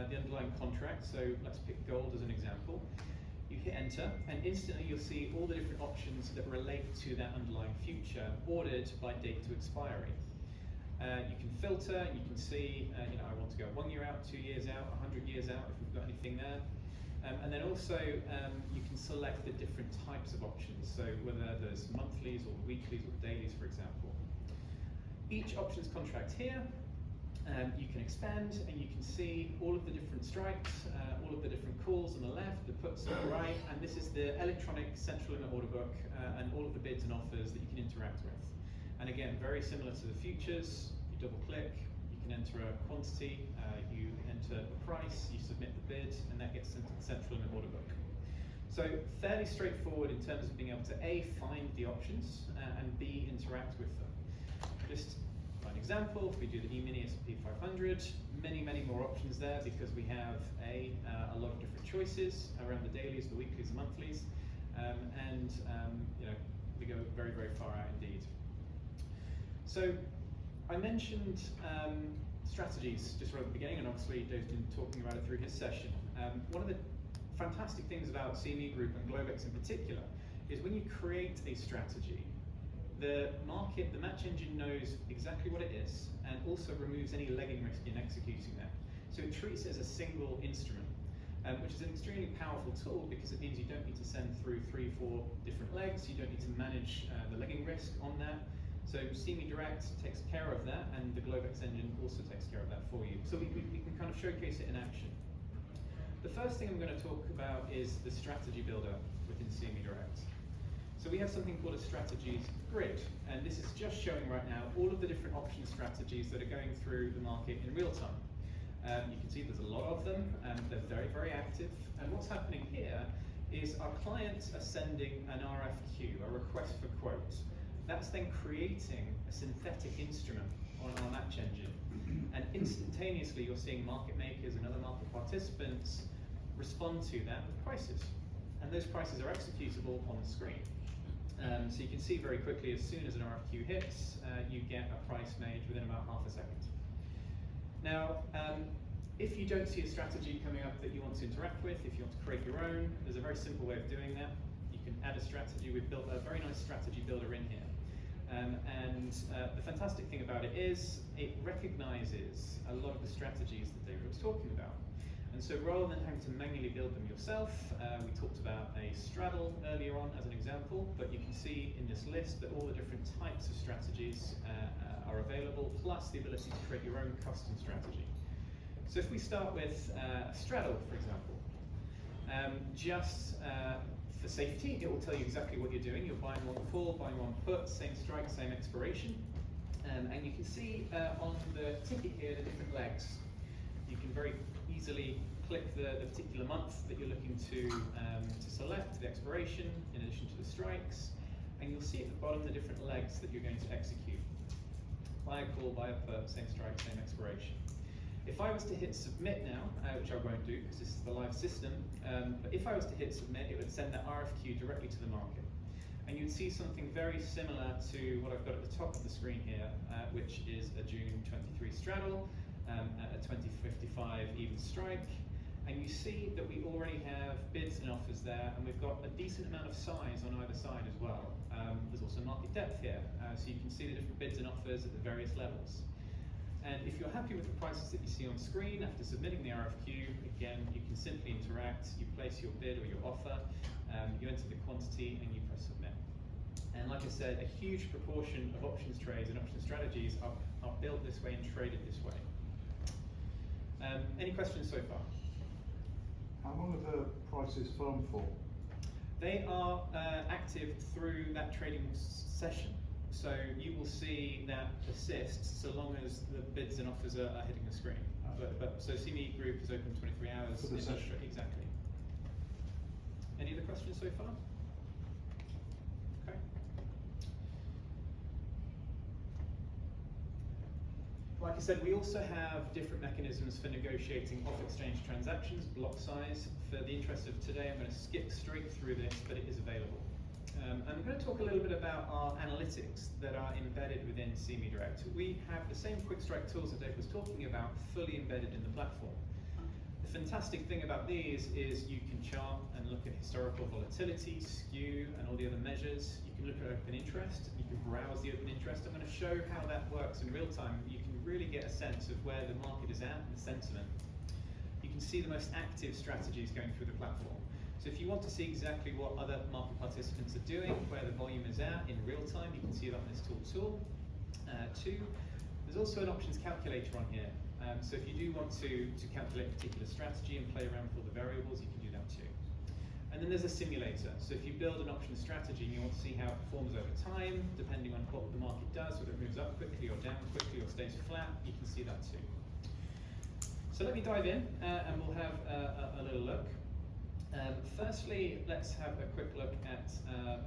the underlying contract. So let's pick gold as an example. You hit enter, and instantly you'll see all the different options that relate to that underlying future, ordered by date to expiry. You can filter, and you can see, you know, I want to go 1 year out, 2 years out, 100 years out, if we've got anything there. And then also you can select the different types of options, so whether there's monthlies or weeklies or dailies, for example. Each options contract here, you can expand and you can see all of the different strikes, all of the different calls on the left, the puts on the right, and this is the electronic central limit order book and all of the bids and offers that you can interact with. And again, very similar to the futures, you double click, you can enter a quantity, you enter the price, you submit the bid, and that gets sent to the central limit order book. So fairly straightforward in terms of being able to A, find the options, and B, interact with them. Just by an example, if we do the E-mini S&P 500, many more options there because we have a lot of different choices around the dailies, the weeklies, the monthlies, and you know, we go very far out indeed. So I mentioned strategies just right at the beginning, and obviously Dave's been talking about it through his session. One of the fantastic things about CME Group and Globex in particular is when you create a strategy, the market, the match engine knows exactly what it is and also removes any legging risk in executing that. So it treats it as a single instrument, which is an extremely powerful tool because it means you don't need to send through 3-4 different legs, you don't need to manage the legging risk on that. So CME Direct takes care of that, and the Globex engine also takes care of that for you. So we can kind of showcase it in action. The first thing I'm going to talk about is the strategy builder within CME Direct. So we have something called a strategies grid, and this is just showing right now all of the different option strategies that are going through the market in real time. You can see there's a lot of them, and they're very active. And what's happening here is our clients are sending an RFQ, a request for quote. That's then creating a synthetic instrument on our match engine. And instantaneously you're seeing market makers and other market participants respond to that with prices. And those prices are executable on the screen. So you can see very quickly, as soon as an RFQ hits, you get a price made within about half a second. Now, if you don't see a strategy coming up that you want to interact with, if you want to create your own, there's a very simple way of doing that. You can add a strategy. We've built a very nice strategy builder in here. The fantastic thing about it is it recognizes a lot of the strategies that David was talking about. And so rather than having to manually build them yourself, we talked about a straddle earlier on as an example, but you can see in this list that all the different types of strategies are available, plus the ability to create your own custom strategy. So if we start with a straddle, for example, for safety, it will tell you exactly what you're doing. You're buying one call, buying one put, same strike, same expiration. And you can see on the ticket here the different legs. You can very easily click the particular month that you're looking to select, the expiration, in addition to the strikes. And you'll see at the bottom the different legs that you're going to execute. Buy a call, buy a put, same strike, same expiration. If I was to hit submit now, which I won't do because this is the live system, but if I was to hit submit, it would send that RFQ directly to the market. And you'd see something very similar to what I've got at the top of the screen here, which is a June 23 straddle, at a 2055 even strike. And you see that we already have bids and offers there, and we've got a decent amount of size on either side as well. There's also market depth here, so you can see the different bids and offers at the various levels. And if you're happy with the prices that you see on screen after submitting the RFQ, again, you can simply interact, you place your bid or your offer, you enter the quantity and you press submit. And like I said, a huge proportion of options trades and options strategies are built this way and traded this way. Any questions so far? How long are the prices firm for? They are active through that trading session. So you will see that persists so long as the bids and offers are hitting the screen. So CME Group is open 23 hours. For the session. Exactly. Any other questions so far? Okay. Like I said, we also have different mechanisms for negotiating off-exchange transactions, block size. For the interest of today, I'm going to skip straight through this, but it is available. I'm going to talk a little bit about our analytics that are embedded within CME Direct. We have the same quick strike tools that Dave was talking about fully embedded in the platform. The fantastic thing about these is you can chart and look at historical volatility, skew, and all the other measures. You can look at open interest, you can browse the open interest. I'm going to show how that works in real time. You can really get a sense of where the market is at and the sentiment. You can see the most active strategies going through the platform. So if you want to see exactly what other market participants are doing, where the volume is at in real time, you can see that on this tool. Two, there's also an options calculator on here. So if you do want to calculate a particular strategy and play around with all the variables, you can do that too. And then there's a simulator. So if you build an option strategy and you want to see how it performs over time, depending on what the market does, whether it moves up quickly or down quickly or stays flat, you can see that too. So let me dive in and we'll have a little look. Firstly, let's have a quick look at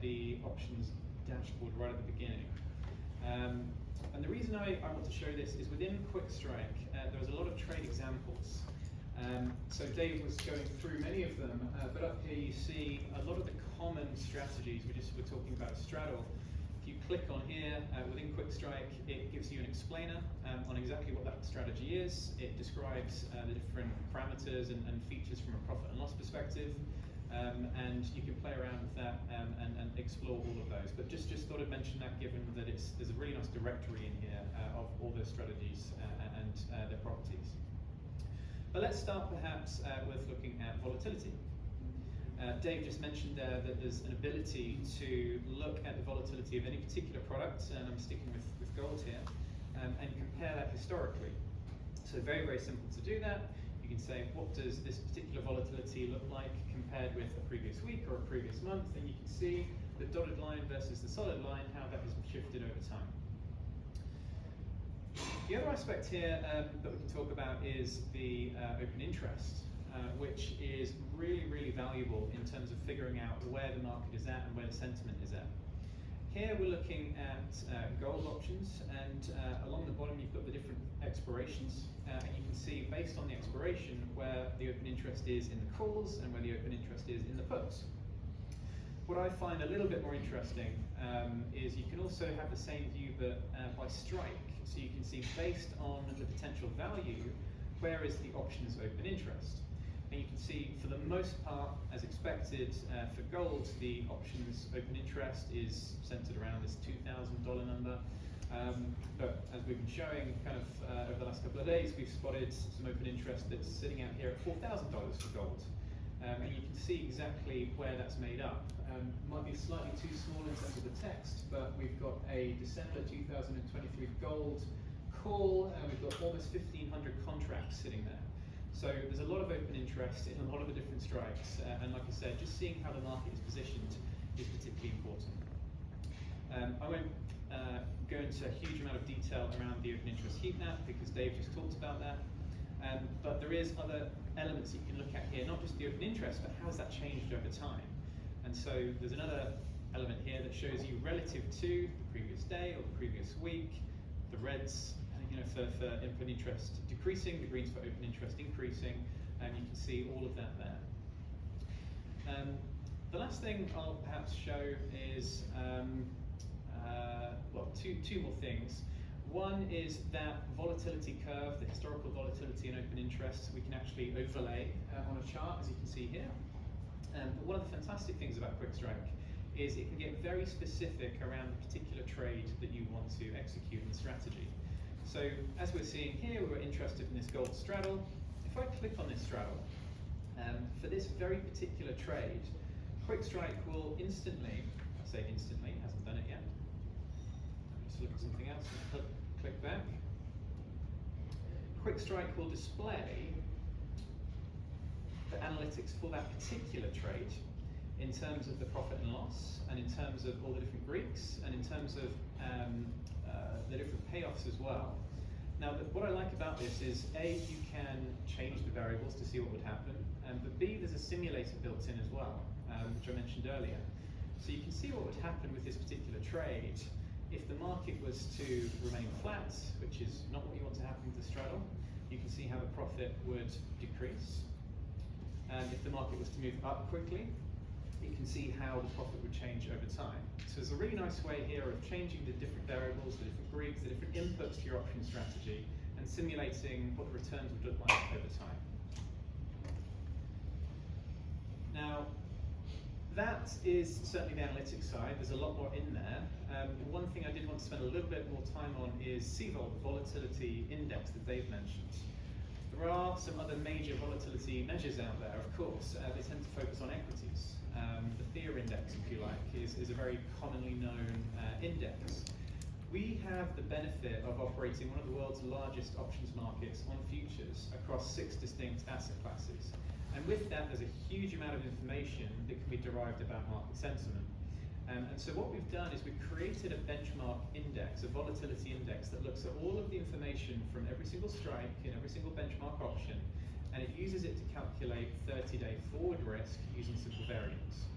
the options dashboard right at the beginning. And the reason I want to show this is within Quick Strike, there's a lot of trade examples. So Dave was going through many of them, but up here you see a lot of the common strategies. We're talking about a straddle. If you click on here within Quick Strike, it gives you an explainer on exactly what that strategy is. It describes the different parameters and features from a profit and loss perspective. And you can play around with that and explore all of those. But just thought I'd mention that, given that there's a really nice directory in here of all those strategies and their properties. But let's start perhaps with looking at volatility. Dave just mentioned there that there's an ability to look at the volatility of any particular product, and I'm sticking with gold here, and compare that historically. So very, very simple to do that. You can say, what does this particular volatility look like compared with a previous week or a previous month, and you can see the dotted line versus the solid line, how that has shifted over time. The other aspect here that we can talk about is the open interest, which is really, really valuable in terms of figuring out where the market is at and where the sentiment is at. Here we're looking at gold options, and along the bottom you've got the different expirations, and you can see based on the expiration where the open interest is in the calls and where the open interest is in the puts. What I find a little bit more interesting is you can also have the same view but by strike. So you can see based on the potential value, where is the options open interest. And you can see for the most part, as expected, for gold, the options open interest is centered around this $2,000 number. But as we've been showing kind of over the last couple of days, we've spotted some open interest that's sitting out here at $4,000 for gold. And you can see exactly where that's made up. Might be slightly too small in terms of the text, but we've got a December 2023 gold call, and we've got almost 1,500 contracts sitting there. So there's a lot of open interest in a lot of the different strikes, and like I said, just seeing how the market is positioned is particularly important. I won't go into a huge amount of detail around the open interest heat map because Dave just talked about that. But there is other elements that you can look at here, not just the open interest, but how has that changed over time. And so there's another element here that shows you relative to the previous day or the previous week, the reds for open interest decreasing, the greens for open interest increasing, and you can see all of that there. The last thing I'll perhaps show is, two more things. One is that volatility curve, the historical volatility and open interest, we can actually overlay on a chart, as you can see here. But one of the fantastic things about Quick Strike is it can get very specific around the particular trade that you want to execute in the strategy. So as we're seeing here, we're interested in this gold straddle. If I click on this straddle, for this very particular trade, Quick Strike will instantly, I say instantly, hasn't done it yet. Just look at something else and click back. Quick Strike will display the analytics for that particular trade in terms of the profit and loss, and in terms of all the different Greeks, and in terms of the different payoffs as well. Now, what I like about this is A, you can change the variables to see what would happen, but B, there's a simulator built in as well, which I mentioned earlier. So you can see what would happen with this particular trade if the market was to remain flat, which is not what you want to happen with the straddle. You can see how the profit would decrease. And if the market was to move up quickly, you can see how the profit would change over time. So there's a really nice way here of changing the different variables, the different Greeks, the different inputs to your option strategy, and simulating what the returns would look like over time. Now, that is certainly the analytics side. There's a lot more in there. One thing I did want to spend a little bit more time on is CVOL, the volatility index that Dave mentioned. There are are some other major volatility measures out there, of course. They tend to focus on equities. The fear index, if you like, is a very commonly known index. We have the benefit of operating one of the world's largest options markets on futures across 6 distinct asset classes. And with that, there's a huge amount of information that can be derived about market sentiment. And so what we've done is we've created a benchmark index, a volatility index that looks at all of the information from every single strike in every single benchmark option, and it uses it to calculate 30-day forward risk using simple variance.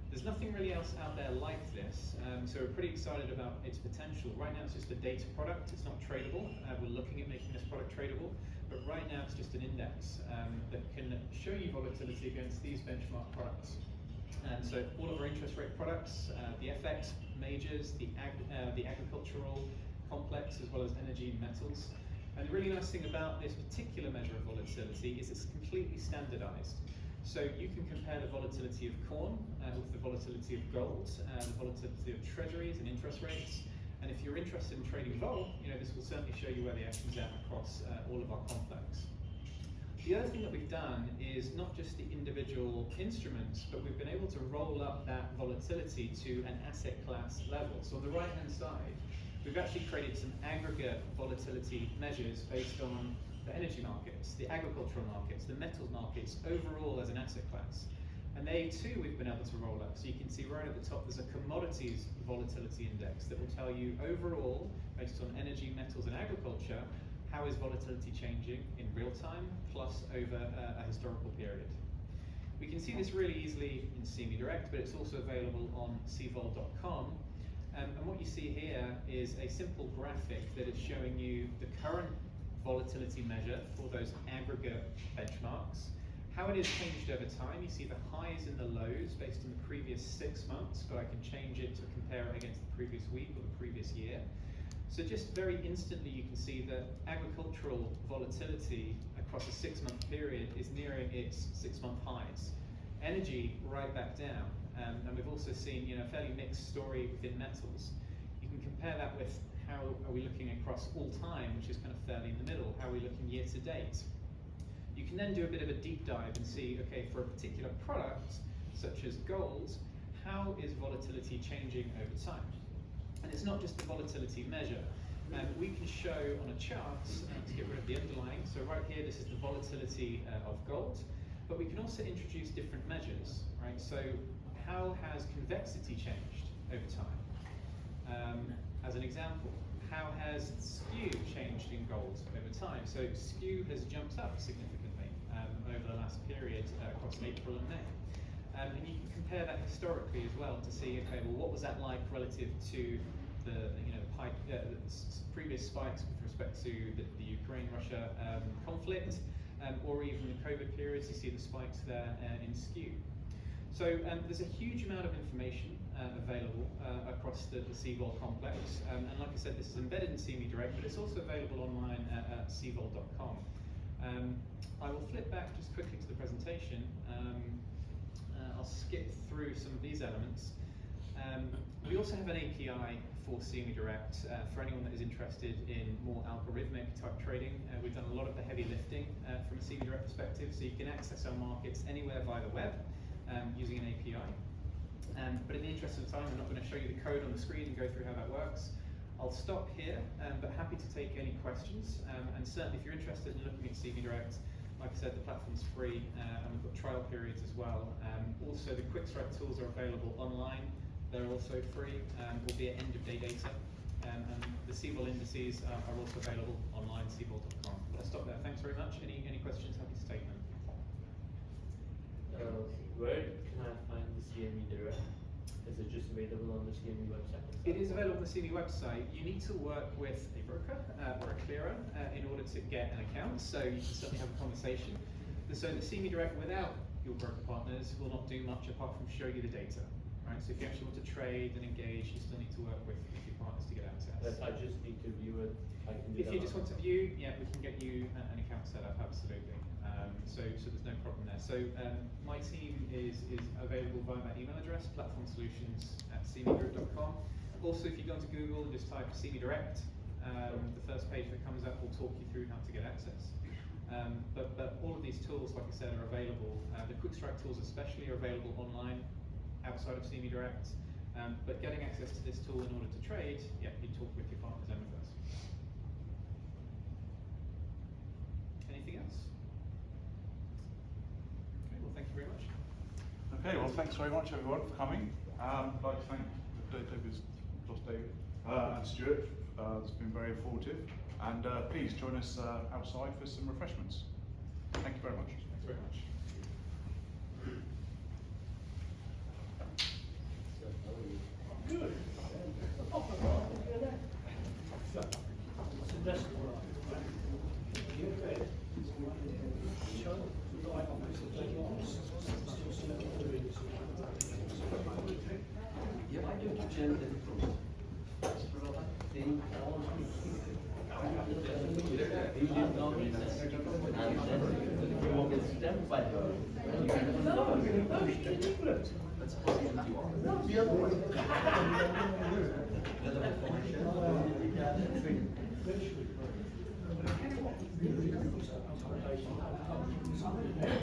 There's nothing really else out there like this, so we're pretty excited about its potential. Right now it's just a data product, it's not tradable. We're looking at making this product tradable, but right now it's just an index that can show you volatility against these benchmark products. So all of our interest rate products, the FX majors, the agricultural complex, as well as energy and metals. And the really nice thing about this particular measure of volatility is it's completely standardized. So you can compare the volatility of corn with the volatility of gold, the volatility of treasuries and interest rates. And if you're interested in trading vol, this will certainly show you where the action's at across all of our complex. The other thing that we've done is not just the individual instruments, but we've been able to roll up that volatility to an asset class level. So on the right-hand side, we've actually created some aggregate volatility measures based on the energy markets, the agricultural markets, the metals markets, overall as an asset class. And they too we've been able to roll up. So you can see right at the top there's a commodities volatility index that will tell you overall, based on energy, metals and agriculture, how is volatility changing in real time, plus over a historical period. We can see this really easily in CME Direct, but it's also available on cvol.com. And what you see here is a simple graphic that is showing you the current volatility measure for those aggregate benchmarks, how it has changed over time. You see the highs and the lows based on the previous 6 months, but I can change it to compare it against the previous week or the previous year. So just very instantly you can see that agricultural volatility across a 6-month period is nearing its 6-month highs. Energy right back down, and we've also seen a fairly mixed story within metals. You can compare that with how are we looking across all time, which is kind of fairly in the middle. How are we looking year to date? You can then do a bit of a deep dive and see, okay, for a particular product, such as gold, how is volatility changing over time? And it's not just the volatility measure. We can show on a chart, to get rid of the underlying, so right here this is the volatility of gold, but we can also introduce different measures, right? So how has convexity changed over time? As an example, how has skew changed in gold over time? So skew has jumped up significantly over the last period across April and May. And you can compare that historically as well to see, okay, well, what was that like relative to the previous spikes with respect to the Ukraine-Russia conflict, or even the COVID periods. You see the spikes there in skew. So there's a huge amount of information available across the CVOL complex, and like I said, this is embedded in CME Direct, but it's also available online at cvol.com. I will flip back just quickly to the presentation. I'll skip through some of these elements. We also have an API for CME Direct for anyone that is interested in more algorithmic type trading. We've done a lot of the heavy lifting from a CME Direct perspective, so you can access our markets anywhere via the web using an API. But in the interest of time, I'm not going to show you the code on the screen and go through how that works. I'll stop here, but happy to take any questions. And certainly if you're interested in looking at CME Direct, like I said, the platform's free, and we've got trial periods as well. Also, the quick strike tools are available online. They're also free, albeit end-of-day data. And the CVOL indices are also available online, cvol.com. I'll stop there. Thanks very much. Any questions? Happy to take them. Where can I find the CME Direct? Is it just available on the CME website? It is available on the CME website. You need to work with a broker or a clearer in order to get an account, so you can certainly have a conversation. So the CME Direct without your broker partners will not do much apart from show you the data. Right? So if you actually want to trade and engage, you still need to work with your partners to get access. If I just need to view it, I can do that. If you just want to view, yeah, we can get you an account set up, absolutely. So there's no problem there. So my team is available via my email address, platformsolutions@cmegroup.com. Also, if you go into Google and just type CME Direct, the first page that comes up will talk you through how to get access. these tools, like I said, are available. The quick strike tools especially are available online outside of CME Direct. But getting access to this tool in order to trade, yeah, you talk with your partners and with us. Anything else? Okay, well, thank you very much. Okay, well, thanks very much, everyone, for coming. I'd like to thank David and Stuart. It's been very informative. And please join us outside for some refreshments. Thank you very much. Thanks very much. That's a positive you are.